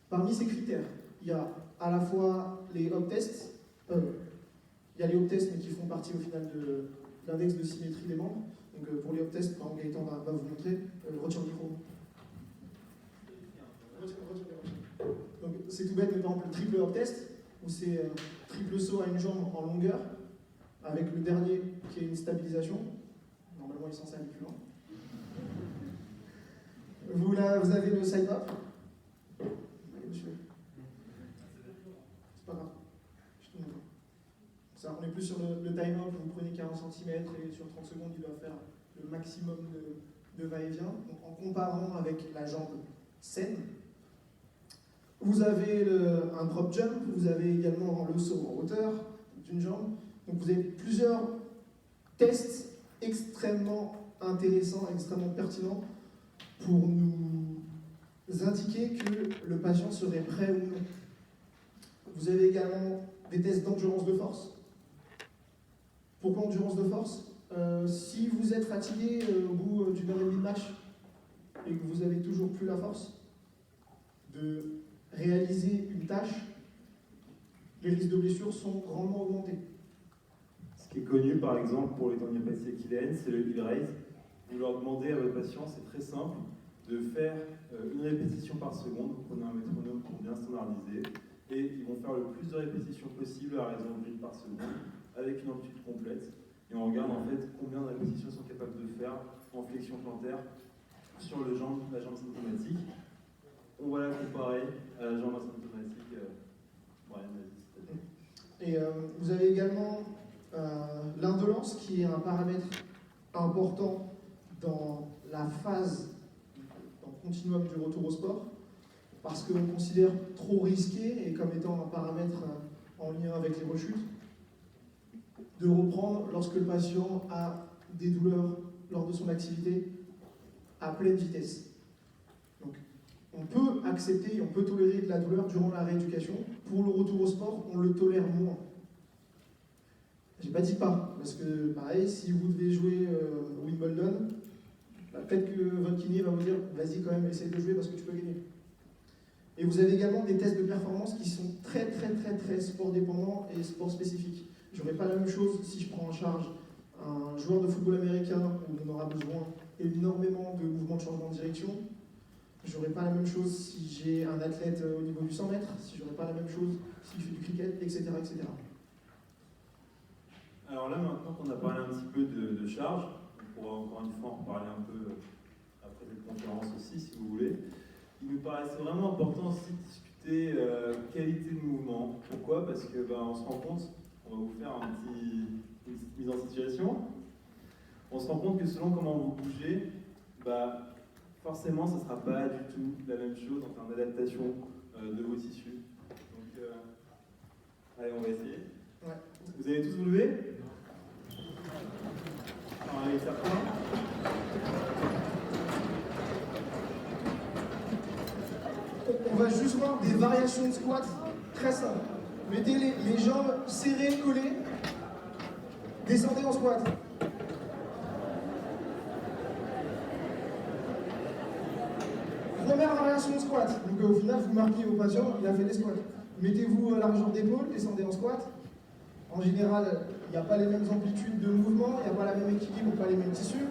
Parmi ces critères, il y a à la fois les hop tests, il y a les hop tests mais qui font partie au final de l'index de symétrie des membres. Donc pour les hop tests, par exemple, Gaëtan va vous montrer, retire le micro. Donc c'est tout bête, mais par exemple le triple hop test, où c'est triple saut à une jambe en longueur, avec le dernier qui est une stabilisation. Normalement il est censé aller plus loin. Vous avez le side hop. Allez monsieur. C'est pas grave. Je te montre. Ça, on est plus sur le time up, vous prenez 40 cm et sur 30 secondes il doit faire le maximum de va-et-vient. Donc en comparant avec la jambe saine, vous avez un drop jump, vous avez également le saut en hauteur d'une jambe. Donc vous avez plusieurs tests extrêmement intéressants, extrêmement pertinents pour nous indiquer que le patient serait prêt ou non. Vous avez également des tests d'endurance de force. Pourquoi endurance de force? Si vous êtes fatigué au bout d'une heure et demie de match et que vous n'avez toujours plus la force de réaliser une tâche, les risques de blessure sont grandement augmentés. Ce qui est connu par exemple pour les tendinopathies achilléennes, c'est le heel raise. Vous leur demandez à votre patient, c'est très simple, de faire une répétition par seconde. Vous prenez un métronome pour bien standardiser et ils vont faire le plus de répétitions possible à raison d'une par seconde avec une amplitude complète. Et on regarde en fait combien de répétitions ils sont capables de faire en flexion plantaire sur la jambe symptomatique. On va la comparer à la jambe asymptomatique. Brian, vas-y. Et vous avez également l'indolence qui est un paramètre important dans la phase, dans le continuum du retour au sport, parce qu'on considère trop risqué et comme étant un paramètre en lien avec les rechutes, de reprendre lorsque le patient a des douleurs lors de son activité à pleine vitesse. Donc, on peut accepter, on peut tolérer de la douleur durant la rééducation. Pour le retour au sport, on le tolère moins. J'ai pas dit pas, parce que pareil, si vous devez jouer Wimbledon, peut-être que votre kiné va vous dire vas-y quand même, essaye de jouer parce que tu peux gagner. Et vous avez également des tests de performance qui sont très sport dépendants et sport spécifiques. Je n'aurai pas la même chose si je prends en charge un joueur de football américain où on aura besoin énormément de mouvements de changement de direction. Je n'aurai pas la même chose si j'ai un athlète au niveau du 100 mètres, si je n'aurai pas la même chose si je fais du cricket, etc. Alors là, maintenant qu'on a parlé un petit peu de charge, on pourra encore une fois en reparler un peu après cette conférence aussi, si vous voulez. Il nous paraissait vraiment important aussi de discuter qualité de mouvement. Pourquoi? Parce que on se rend compte, on va vous faire une petite mise en situation. On se rend compte que selon comment vous bougez, forcément, ce ne sera pas du tout la même chose en termes d'adaptation de vos tissus. Donc, allez, on va essayer. Ouais. Vous avez tous vous lever? Allez, certains. On va juste voir des variations de squat très simples. Mettez les jambes serrées, collées. Descendez en squat. Première variation de squat. Donc au final, vous marquez au patient, il a fait des squats. Mettez-vous à largeur d'épaule, descendez en squat. En général, il n'y a pas les mêmes amplitudes de mouvement, il n'y a pas la même équilibre, pas les mêmes tissus.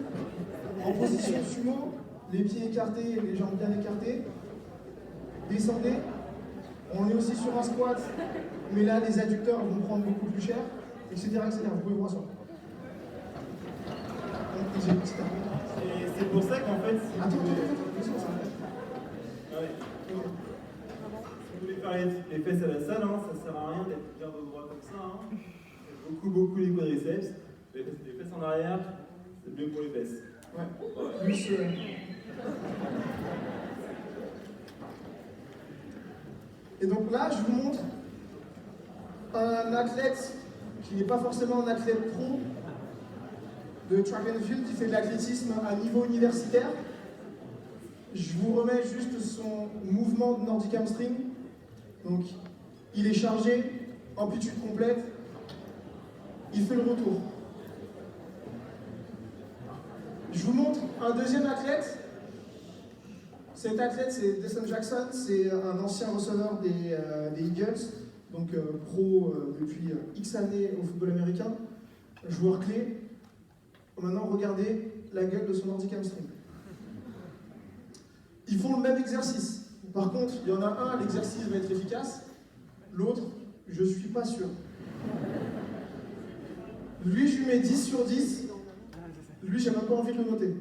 En position sumo, les pieds écartés, les jambes bien écartées. Descendez. On est aussi sur un squat, mais là, les adducteurs vont prendre beaucoup plus cher, etc. Vous pouvez vous rasseoir. Et c'est pour ça qu'en fait, si Attends. Ouais. Si vous voulez faire les fesses à la salle, ça sert à rien d'être garde au droit comme ça. Beaucoup les quadriceps. Les fesses en arrière, c'est mieux pour les fesses. Ouais. Plus. Et donc là, je vous montre un athlète qui n'est pas forcément un athlète pro de track and field, qui fait de l'athlétisme à niveau universitaire. Je vous remets juste son mouvement de Nordic hamstring. Donc, il est chargé, amplitude complète. Il fait le retour. Je vous montre un deuxième athlète. Cet athlète, c'est Deshaun Jackson, c'est un ancien receveur des Eagles, donc pro depuis X années au football américain, joueur clé. Maintenant, regardez la gueule de son Nordic hamstring. Ils font le même exercice. Par contre, il y en a un, l'exercice va être efficace. L'autre, je ne suis pas sûr. Lui, je lui mets 10 sur 10. Lui, j'ai même pas envie de le noter.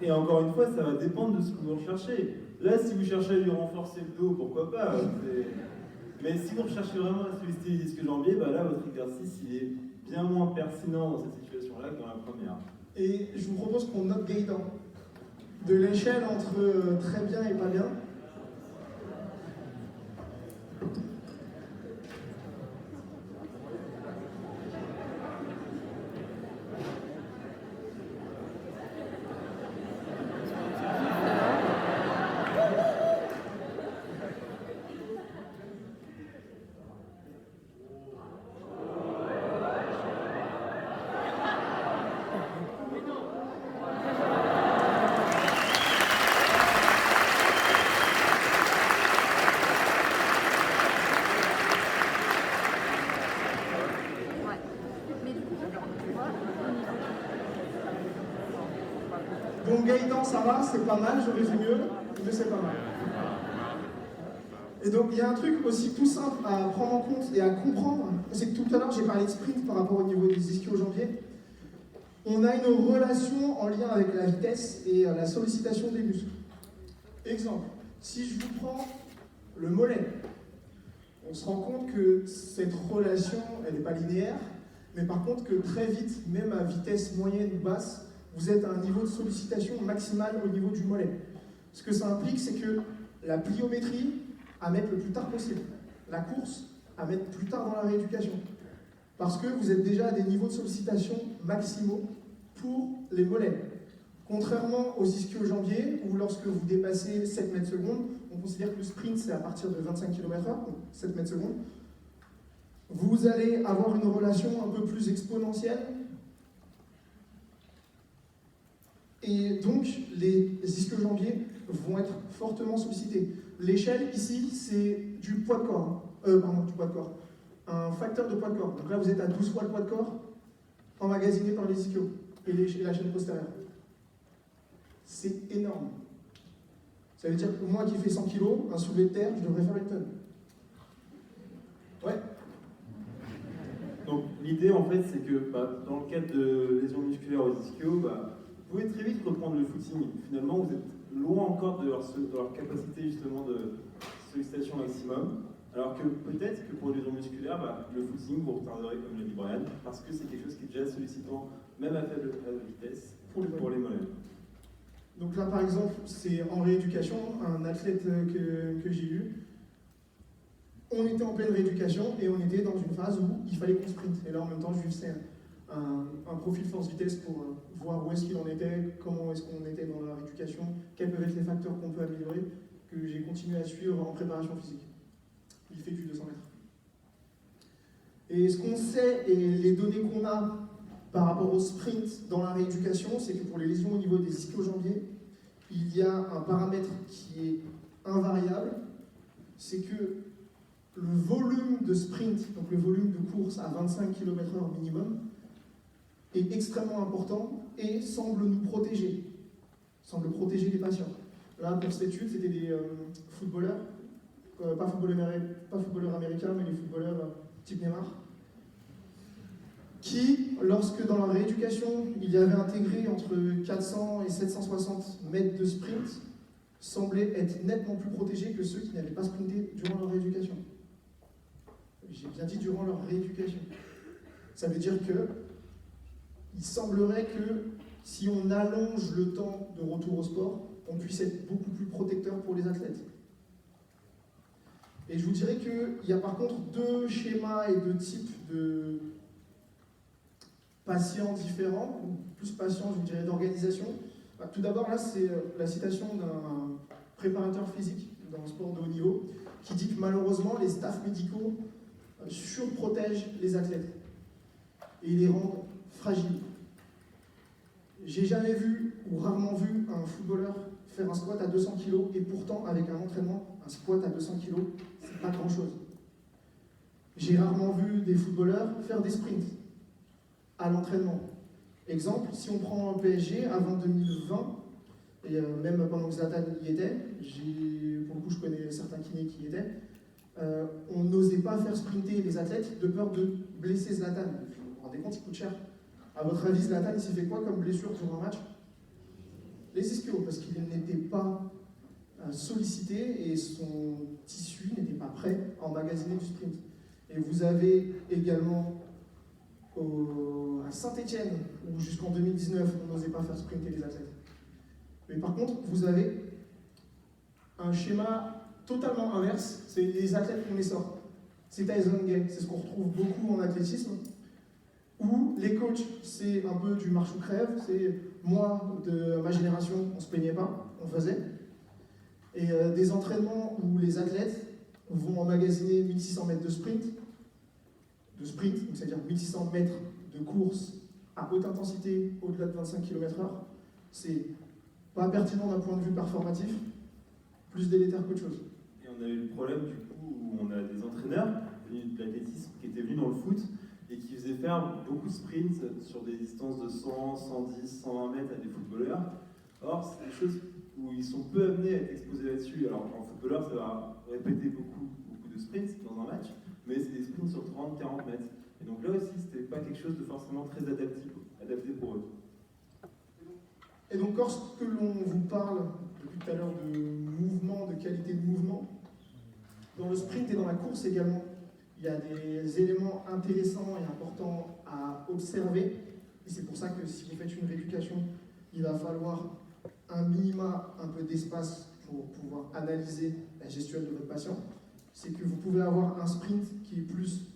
Et encore une fois, ça va dépendre de ce que vous recherchez. Là, si vous cherchez à lui renforcer le dos, pourquoi pas. Mais si vous recherchez vraiment à solliciter les disques jambiers, là, votre exercice, il est bien moins pertinent dans cette situation-là que dans la première. Et je vous propose qu'on note Gaëtan. De l'échelle entre très bien et pas bien. ça va, c'est pas mal, j'aurais fait mieux, mais c'est pas mal. Et donc il y a un truc aussi tout simple à prendre en compte et à comprendre, c'est que tout à l'heure j'ai parlé de sprint par rapport au niveau des ischio-jambiers. On a une relation en lien avec la vitesse et la sollicitation des muscles. Exemple, si je vous prends le mollet, on se rend compte que cette relation, elle n'est pas linéaire, mais par contre que très vite, même à vitesse moyenne ou basse, vous êtes à un niveau de sollicitation maximale au niveau du mollet. Ce que ça implique, c'est que la pliométrie, à mettre le plus tard possible. La course, à mettre plus tard dans la rééducation. Parce que vous êtes déjà à des niveaux de sollicitation maximaux pour les mollets. Contrairement aux ischio-jambiers, où lorsque vous dépassez 7 mètres secondes, on considère que le sprint c'est à partir de 25 km/h, donc 7 mètres secondes, vous allez avoir une relation un peu plus exponentielle. Et donc, les ischio-jambiers vont être fortement sollicités. L'échelle, ici, c'est du poids de corps. Du poids de corps. Un facteur de poids de corps. Donc là, vous êtes à 12 fois le poids de corps, emmagasiné par les ischios et la chaîne postérieure. C'est énorme. Ça veut dire que moi qui fais 100 kg, un soulevé de terre, je devrais faire une tonne. Ouais. Donc l'idée en fait c'est que dans le cadre de lésions musculaires aux ischios, vous pouvez très vite reprendre le footing. Finalement vous êtes loin encore de leur capacité justement de sollicitation maximum. Alors que peut-être que pour les lésions musculaires, le footing vous retarderez comme l'a dit Brian, parce que c'est quelque chose qui est déjà sollicitant, même à faible vitesse, pour les mollets. Donc là par exemple, c'est en rééducation, un athlète que j'ai eu. On était en pleine rééducation et on était dans une phase où il fallait qu'on sprinte. Et là, en même temps, je lui faisais un profil force-vitesse pour voir où est-ce qu'il en était, comment est-ce qu'on était dans la rééducation, quels peuvent être les facteurs qu'on peut améliorer, que j'ai continué à suivre en préparation physique. Il fait du 200 mètres. Et ce qu'on sait et les données qu'on a par rapport au sprint dans la rééducation, c'est que pour les lésions au niveau des ischio-jambiers, il y a un paramètre qui est invariable, c'est que le volume de sprint, donc le volume de course à 25 km/h minimum, est extrêmement important et semble nous protéger, semble protéger les patients. Là, pour cette étude, c'était des footballeurs, pas footballeurs américains, mais des footballeurs type Neymar, qui, lorsque dans leur rééducation, il y avait intégré entre 400 et 760 mètres de sprint, semblaient être nettement plus protégés que ceux qui n'avaient pas sprinté durant leur rééducation. J'ai bien dit durant leur rééducation. Ça veut dire que il semblerait que si on allonge le temps de retour au sport, on puisse être beaucoup plus protecteur pour les athlètes. Et je vous dirais qu'il y a par contre deux schémas et deux types de patients différents, ou plus patients, je vous dirais, d'organisation. Tout d'abord, là, c'est la citation d'un préparateur physique dans le sport de haut niveau qui dit que malheureusement, les staffs médicaux surprotègent les athlètes et les rendent fragiles. J'ai jamais vu ou rarement vu un footballeur faire un squat à 200 kg et pourtant avec un entraînement, un squat à 200 kg, c'est pas grand chose. J'ai rarement vu des footballeurs faire des sprints à l'entraînement. Exemple, si on prend PSG avant 2020, et même pendant que Zlatan y était, pour le coup je connais certains kinés qui y étaient, on n'osait pas faire sprinter les athlètes de peur de blesser Zlatan. Vous vous rendez compte, il coûte cher. À votre avis, Zlatan, il s'est fait quoi comme blessure durant un match? Les ischios, parce qu'il n'était pas sollicité et son tissu n'était pas prêt à emmagasiner du sprint. Et vous avez également à Saint-Étienne, où jusqu'en 2019, on n'osait pas faire sprinter les athlètes. Mais par contre, vous avez un schéma totalement inverse, c'est les athlètes qu'on les sort. C'est Tyson Gay, c'est ce qu'on retrouve beaucoup en athlétisme, où les coachs, c'est un peu du marche ou crève, c'est moi, de ma génération, on ne se plaignait pas, on faisait. Et des entraînements où les athlètes vont emmagasiner 1600 mètres de sprint, donc c'est-à-dire 1600 mètres de course à haute intensité au-delà de 25 km/h, c'est pas pertinent d'un point de vue performatif, plus délétère qu'autre chose. Et on a eu le problème du coup où on a des entraîneurs venus de l'athlétisme qui étaient venus dans le foot et qui faisaient faire beaucoup de sprints sur des distances de 100, 110, 120 mètres à des footballeurs Or, c'est des choses où ils sont peu amenés à être exposés là-dessus. Alors, en footballeur, ça va répéter beaucoup de sprints dans un match, mais c'est des sprints sur 30-40 mètres. Et donc là aussi, c'était pas quelque chose de forcément très adapté pour eux. Et donc, lorsque l'on vous parle depuis tout à l'heure de mouvement, de qualité de mouvement, dans le sprint et dans la course également, il y a des éléments intéressants et importants à observer. Et c'est pour ça que si vous faites une rééducation, il va falloir un minima, un peu d'espace pour pouvoir analyser la gestuelle de votre patient. C'est que vous pouvez avoir un sprint qui est plus,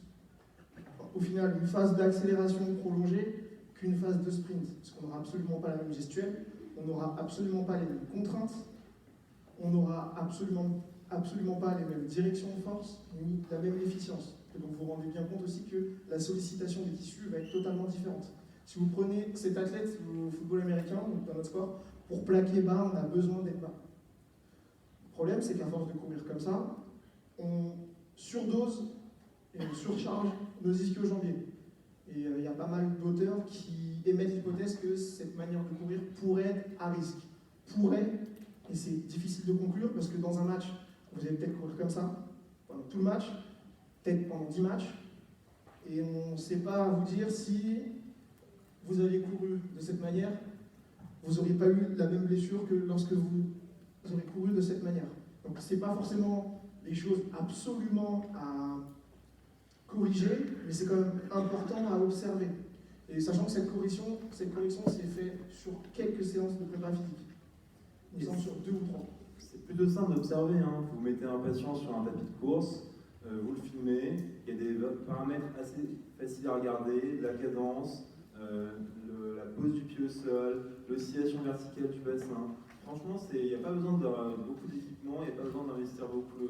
au final, une phase d'accélération prolongée qu'une phase de sprint. Parce qu'on n'aura absolument pas la même gestuelle, on n'aura absolument pas les mêmes contraintes, on n'aura absolument pas les mêmes directions de force, ni la même efficience. Et donc vous vous rendez bien compte aussi que la sollicitation des tissus va être totalement différente. Si vous prenez cet athlète au football américain, donc dans notre sport, pour plaquer bas, on a besoin d'être bas. Le problème, c'est qu'à force de courir comme ça, on surdose et on surcharge nos ischio-jambiers. Et il y a pas mal d'auteurs qui émettent l'hypothèse que cette manière de courir pourrait être à risque. Pourrait, et c'est difficile de conclure, parce que dans un match, vous allez peut-être courir comme ça, pendant tout le match, peut-être pendant 10 matchs, et on ne sait pas vous dire si vous aviez couru de cette manière, vous n'auriez pas eu la même blessure que lorsque vous aurez couru de cette manière. Donc ce n'est pas forcément des choses absolument à corriger, mais c'est quand même important à observer. Et sachant que cette correction s'est faite sur quelques séances de prépa physique. Il me semble sur 2 ou 3. C'est plutôt simple d'observer. Hein. Vous mettez un patient sur un tapis de course, vous le filmez, il y a des paramètres assez faciles à regarder, la cadence, la pose du pied au sol, l'oscillation verticale du bassin. Franchement, il n'y a pas besoin de beaucoup d'équipement, il n'y a pas besoin d'investir beaucoup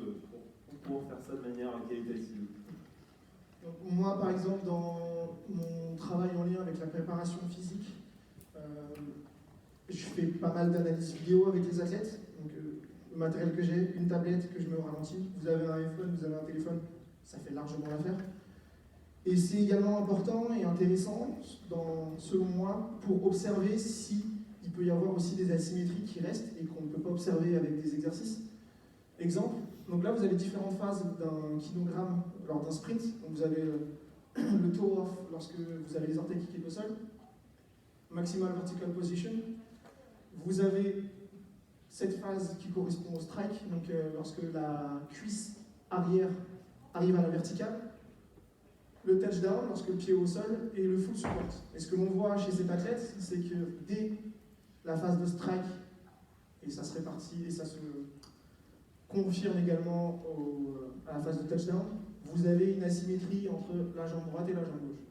pour faire ça de manière qualitative. Donc, moi, par exemple, dans mon travail en lien avec la préparation physique, je fais pas mal d'analyses vidéo avec les athlètes. Donc, le matériel que j'ai, une tablette que je mets au ralenti, vous avez un iPhone, vous avez un téléphone, ça fait largement l'affaire. Et c'est également important et intéressant, selon moi, pour observer s'il peut y avoir aussi des asymétries qui restent et qu'on ne peut pas observer avec des exercices. Exemple, donc là vous avez différentes phases d'un kilogramme lors d'un sprint. Donc vous avez le toe off lorsque vous avez les orteils qui quittent le sol, maximal vertical position. Vous avez cette phase qui correspond au strike, donc lorsque la cuisse arrière arrive à la verticale, le touchdown lorsque le pied est au sol et le full support. Et ce que l'on voit chez cet athlète, c'est que dès la phase de strike, et ça se répartit et ça se confirme également à la phase de touchdown, vous avez une asymétrie entre la jambe droite et la jambe gauche.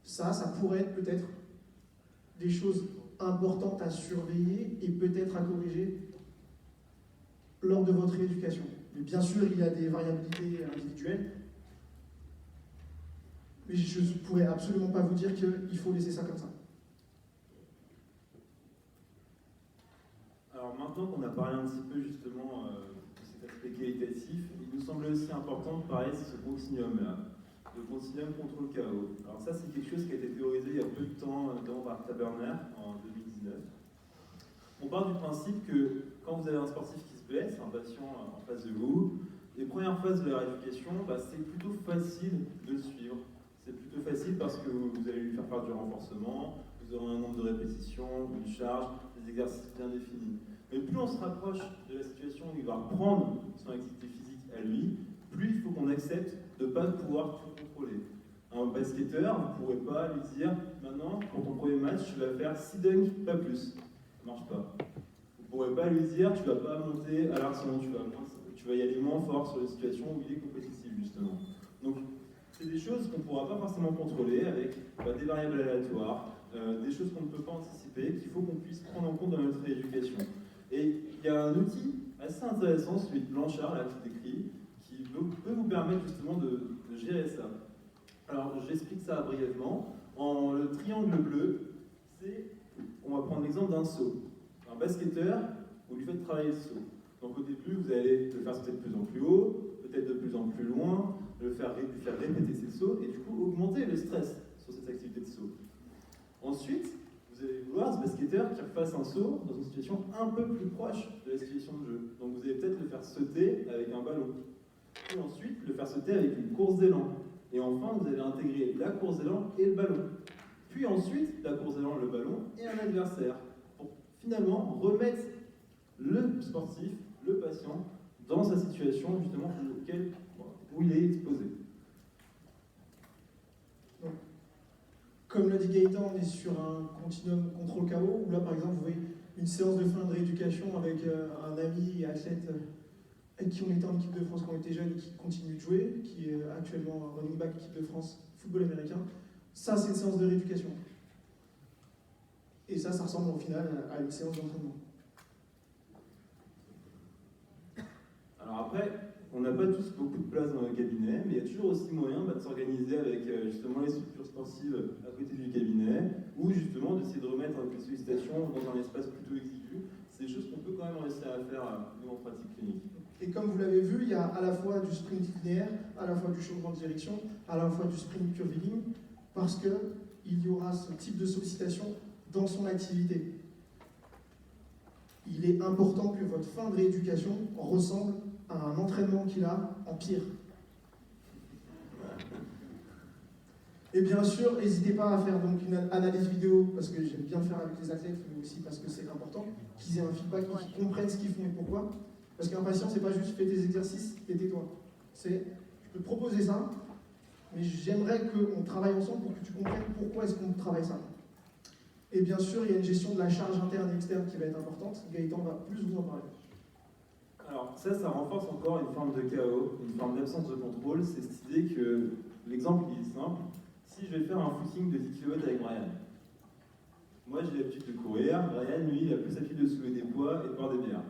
Ça pourrait être peut-être des choses importantes à surveiller et peut-être à corriger lors de votre rééducation. Mais bien sûr, il y a des variabilités individuelles, mais je ne pourrais absolument pas vous dire qu'il faut laisser ça comme ça. Alors maintenant qu'on a parlé un petit peu justement de cet aspect qualitatif, il nous semblait aussi important de parler de ce continuum-là, le continuum contrôle KO. Alors ça, c'est quelque chose qui a été théorisé il y a peu de temps par Taberner en 2019. On part du principe que quand vous avez un sportif qui se blesse, un patient en face de vous, les premières phases de la rééducation, c'est plutôt facile de le suivre. C'est plutôt facile parce que vous allez lui faire faire du renforcement, vous aurez un nombre de répétitions, une charge, des exercices bien définis. Mais plus on se rapproche de la situation où il va reprendre son activité physique à lui, plus il faut qu'on accepte de ne pas pouvoir tout contrôler. Un basketteur, vous ne pourrez pas lui dire maintenant, pour ton premier match, tu vas faire 6 dunks, pas plus. Ça ne marche pas. Vous ne pourrez pas lui dire tu ne vas pas monter à l'arçon, tu vas y aller moins fort sur les situations où il est compétitif, justement. Donc, c'est des choses qu'on ne pourra pas forcément contrôler avec des variables aléatoires, des choses qu'on ne peut pas anticiper, qu'il faut qu'on puisse prendre en compte dans notre rééducation. Et il y a un outil assez intéressant, celui de Blanchard, là, qui décrit, qui peut vous permettre justement de gérer ça. Alors, j'explique ça brièvement. Le triangle bleu, on va prendre l'exemple d'un saut. Un basketteur, vous lui faites travailler le saut. Donc au début, vous allez le faire sauter de plus en plus haut, peut-être de plus en plus loin, lui faire répéter ses sauts, et du coup augmenter le stress sur cette activité de saut. Ensuite, vous allez vouloir se des skateurs qui refassent un saut dans une situation un peu plus proche de la situation de jeu. Donc vous allez peut-être le faire sauter avec un ballon. Et ensuite, le faire sauter avec une course d'élan. Et enfin, vous allez intégrer la course d'élan et le ballon. Puis ensuite, la course d'élan, le ballon et un adversaire. Pour finalement remettre le sportif, le patient, dans sa situation justement où il est exposé. Donc, comme l'a dit Gaëtan, on est sur un continuum contrôle-chaos, où là par exemple vous voyez une séance de fin de rééducation avec un ami et athlète avec qui on était en équipe de France quand on était jeune et qui continue de jouer, qui est actuellement un running back équipe de France football américain. Ça c'est une séance de rééducation. Et ça ressemble au final à une séance d'entraînement. Alors après, on n'a pas tous beaucoup de place dans le cabinet, mais il y a toujours aussi moyen de s'organiser avec justement les structures sportives à côté du cabinet, ou justement d'essayer de remettre les sollicitations dans un espace plutôt exigu. C'est des choses qu'on peut quand même réussir à faire nous en pratique clinique. Et comme vous l'avez vu, il y a à la fois du sprint linéaire, à la fois du changement de direction, à la fois du sprint curviligne, parce qu'il y aura ce type de sollicitation dans son activité. Il est important que votre fin de rééducation ressemble à un entraînement qu'il a en pire. Et bien sûr, n'hésitez pas à faire donc une analyse vidéo, parce que j'aime bien le faire avec les athlètes, mais aussi parce que c'est important, qu'ils aient un feedback, qu'ils comprennent ce qu'ils font et pourquoi. Parce qu'un patient, c'est pas juste fais tes exercices et tais-toi. C'est, je peux te proposer ça, mais j'aimerais qu'on travaille ensemble pour que tu comprennes pourquoi est-ce qu'on travaille ça. Et bien sûr, il y a une gestion de la charge interne et externe qui va être importante. Gaëtan va plus vous en parler. Alors ça renforce encore une forme de chaos, une forme d'absence de contrôle. C'est cette idée que, l'exemple il est simple, si je vais faire un footing de 10 km avec Brian, moi j'ai l'habitude de courir, Brian lui il a plus l'habitude de soulever des poids et de boire des bières.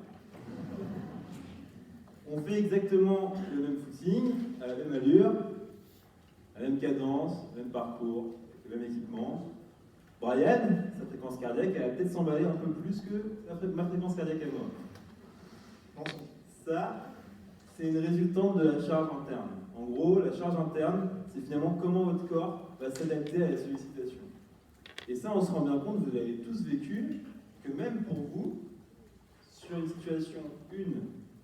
On fait exactement le même footing, à la même allure, à la même cadence, le même parcours, le même équipement. Brian, sa fréquence cardiaque, elle va peut-être s'emballer un peu plus que ma fréquence cardiaque à moi. Ça, c'est une résultante de la charge interne. En gros, la charge interne, c'est finalement comment votre corps va s'adapter à la sollicitation. Et ça, on se rend bien compte, vous l'avez tous vécu, que même pour vous, sur une situation 1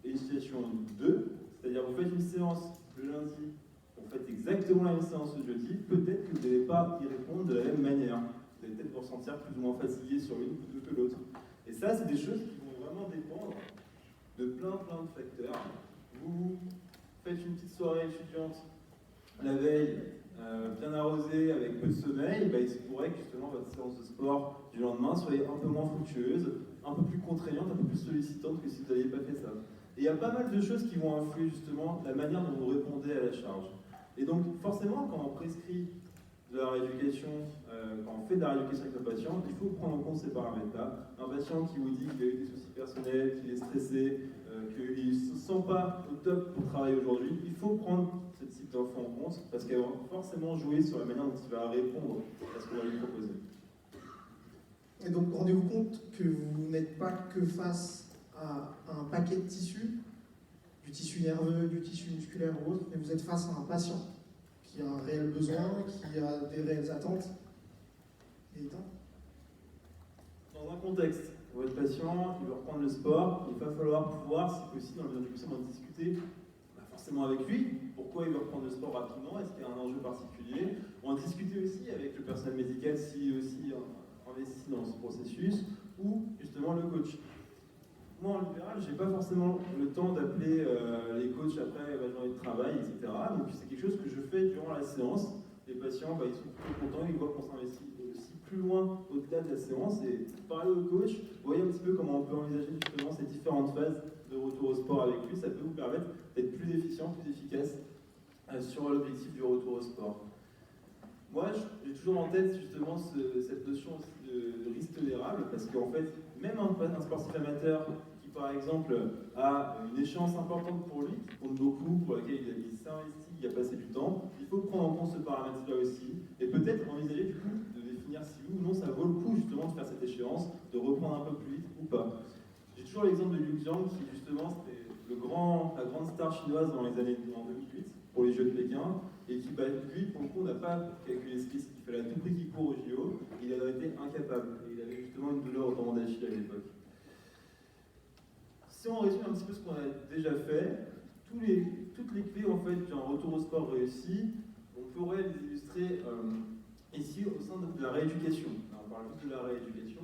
et une situation 2, c'est-à-dire vous faites une séance le lundi, vous faites exactement la même séance le jeudi, peut-être que vous n'allez pas y répondre de la même manière. Vous allez peut-être vous ressentir plus ou moins fatigué sur l'une plutôt que l'autre. Et ça, c'est des choses qui vont vraiment dépendre de plein de facteurs. Vous faites une petite soirée étudiante la veille, bien arrosée, avec peu de sommeil, bah, il se pourrait que justement votre séance de sport du lendemain soit un peu moins fructueuse, un peu plus contraignante, un peu plus sollicitante que si vous n'aviez pas fait ça. Et il y a pas mal de choses qui vont influer justement la manière dont vous répondez à la charge. Et donc forcément, quand on prescrit de la rééducation, quand on fait de la rééducation avec le patient, il faut prendre en compte ces paramètres-là. Un patient qui vous dit qu'il a eu des soucis personnels, qu'il est stressé, qu'il ne se sent pas au top pour travailler aujourd'hui, il faut prendre ce type d'infos en compte parce qu'elle va forcément jouer sur la manière dont il va répondre à ce qu'on va lui proposer. Et donc rendez-vous compte que vous n'êtes pas que face à un paquet de tissus, du tissu nerveux, du tissu musculaire ou autre, mais vous êtes face à un patient qui a un réel besoin, qui a des réelles attentes. Dans un contexte, votre patient, il veut reprendre le sport, il va falloir pouvoir, si possible, dans les introductions, en discuter forcément avec lui, pourquoi il veut reprendre le sport rapidement, est-ce qu'il y a un enjeu particulier, ou en discuter aussi avec le personnel médical s'il est aussi investi dans ce processus, ou justement le coach. Moi, en libéral, je n'ai pas forcément le temps d'appeler les coachs après ma journée de travail, etc. Donc, c'est quelque chose que je fais durant la séance. Les patients, ils sont plutôt contents, ils voient qu'on s'investit aussi plus loin au-delà de la séance. Et parler au coach, voyez un petit peu comment on peut envisager justement ces différentes phases de retour au sport avec lui. Ça peut vous permettre d'être plus efficient, plus efficace sur l'objectif du retour au sport. Moi, j'ai toujours en tête justement cette notion aussi de risque tolérable, parce qu'en fait, même un sportif amateur qui, par exemple, a une échéance importante pour lui, qui compte beaucoup, pour laquelle il s'est investi, il a passé du temps, il faut prendre en compte ce paramètre-là aussi, et peut-être envisager du coup de définir si oui ou non ça vaut le coup justement de faire cette échéance, de reprendre un peu plus vite ou pas. J'ai toujours l'exemple de Liu Jiang, qui justement c'était la grande star chinoise en 2008, pour les Jeux de Pékin, et qui, lui, pour le coup, n'a pas calculé ce risque. Il fallait à tout prix qu'il court au JO, il a été incapable. Et il avait justement une douleur au tendon d'Achille à l'époque. Si on résume un petit peu ce qu'on a déjà fait, toutes les clés en fait d'un retour au sport réussi, on pourrait les illustrer ici au sein de la rééducation. Alors, on parle juste de la rééducation.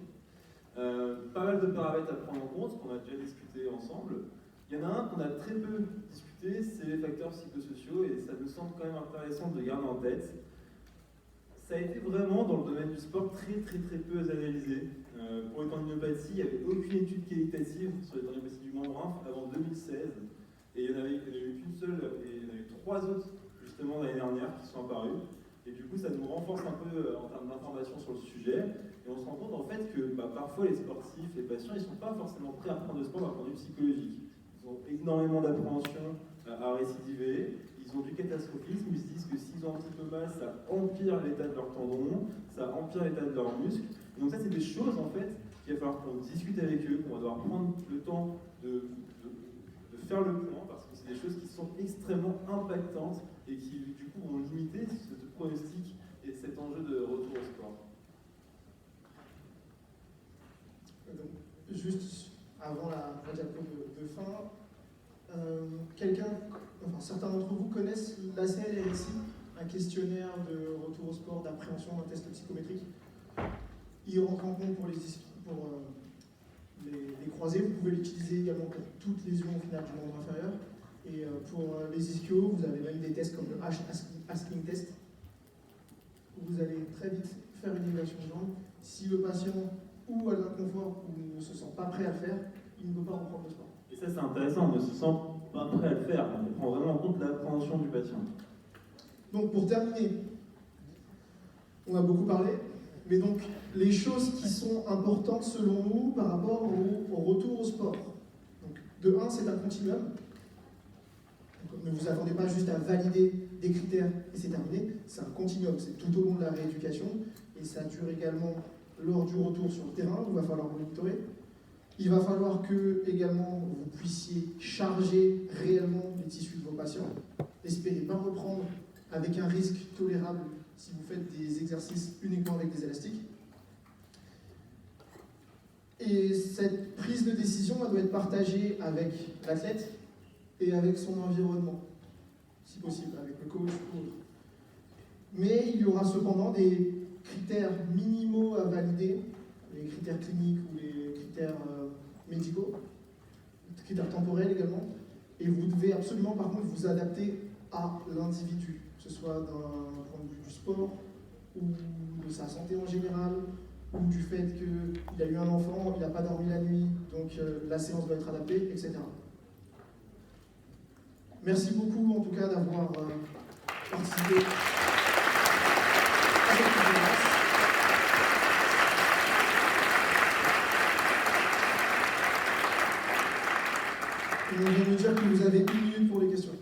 Pas mal de paramètres à prendre en compte, qu'on a déjà discuté ensemble. Il y en a un qu'on a très peu discuté, c'est les facteurs psychosociaux, et ça nous semble quand même intéressant de garder en tête. Ça a été vraiment, dans le domaine du sport, très peu analysé. Pour les tendinopathies, il n'y avait aucune étude qualitative sur les tendinopathies du membre avant 2016. Et il n'y en avait eu qu'une seule, et il y en a eu 3 autres, justement, l'année dernière, qui sont apparues. Et du coup, ça nous renforce un peu en termes d'informations sur le sujet. Et on se rend compte, en fait, que parfois, les sportifs, les patients, ils ne sont pas forcément prêts à prendre le sport d'un point de vue psychologique. Ils ont énormément d'appréhension à récidiver. Ils ont du catastrophisme, ils se disent que s'ils ont un petit peu mal, ça empire l'état de leurs tendons, ça empire l'état de leurs muscles. Et donc ça, c'est des choses, en fait, qu'il va falloir qu'on discute avec eux, qu'on va devoir prendre le temps de faire le point, parce que c'est des choses qui sont extrêmement impactantes et qui, du coup, vont limiter ce pronostic et cet enjeu de retour au sport. Donc, juste avant la diapo de fin, certains d'entre vous connaissent l'ACLRSI, un questionnaire de retour au sport, d'appréhension d'un test psychométrique. Il rentre en compte pour les croisés, vous pouvez l'utiliser également pour toute lésion au final du membre inférieur. Et pour les ischio, vous avez même des tests comme le H-Asking test, où vous allez très vite faire une évaluation de jambe. Si le patient ou a de l'inconfort ou ne se sent pas prêt à le faire, il ne peut pas reprendre le sport. Et ça, c'est intéressant, on ne se sent pas prêt à le faire. On prend vraiment en compte l'appréhension du patient. Donc, pour terminer, on a beaucoup parlé, mais donc, les choses qui sont importantes selon nous par rapport au retour au sport. Donc, de 1, c'est un continuum. Donc, ne vous attendez pas juste à valider des critères et c'est terminé. C'est un continuum, c'est tout au long de la rééducation et ça dure également lors du retour sur le terrain où il va falloir monitorer. Il va falloir que également vous puissiez charger réellement les tissus de vos patients. Espérez pas reprendre avec un risque tolérable si vous faites des exercices uniquement avec des élastiques. Et cette prise de décision, elle doit être partagée avec l'athlète et avec son environnement, si possible, avec le coach ou autre. Mais il y aura cependant des critères minimaux à valider, les critères cliniques ou les critères médicaux, les critères temporels également, et vous devez absolument par contre vous adapter à l'individu, que ce soit d'un point de vue du sport, ou de sa santé en général, ou du fait qu'il a eu un enfant, il n'a pas dormi la nuit, donc la séance doit être adaptée, etc. Merci beaucoup en tout cas d'avoir participé à cette conférence. Et on vient de me dire que vous avez 1 minute pour les questions.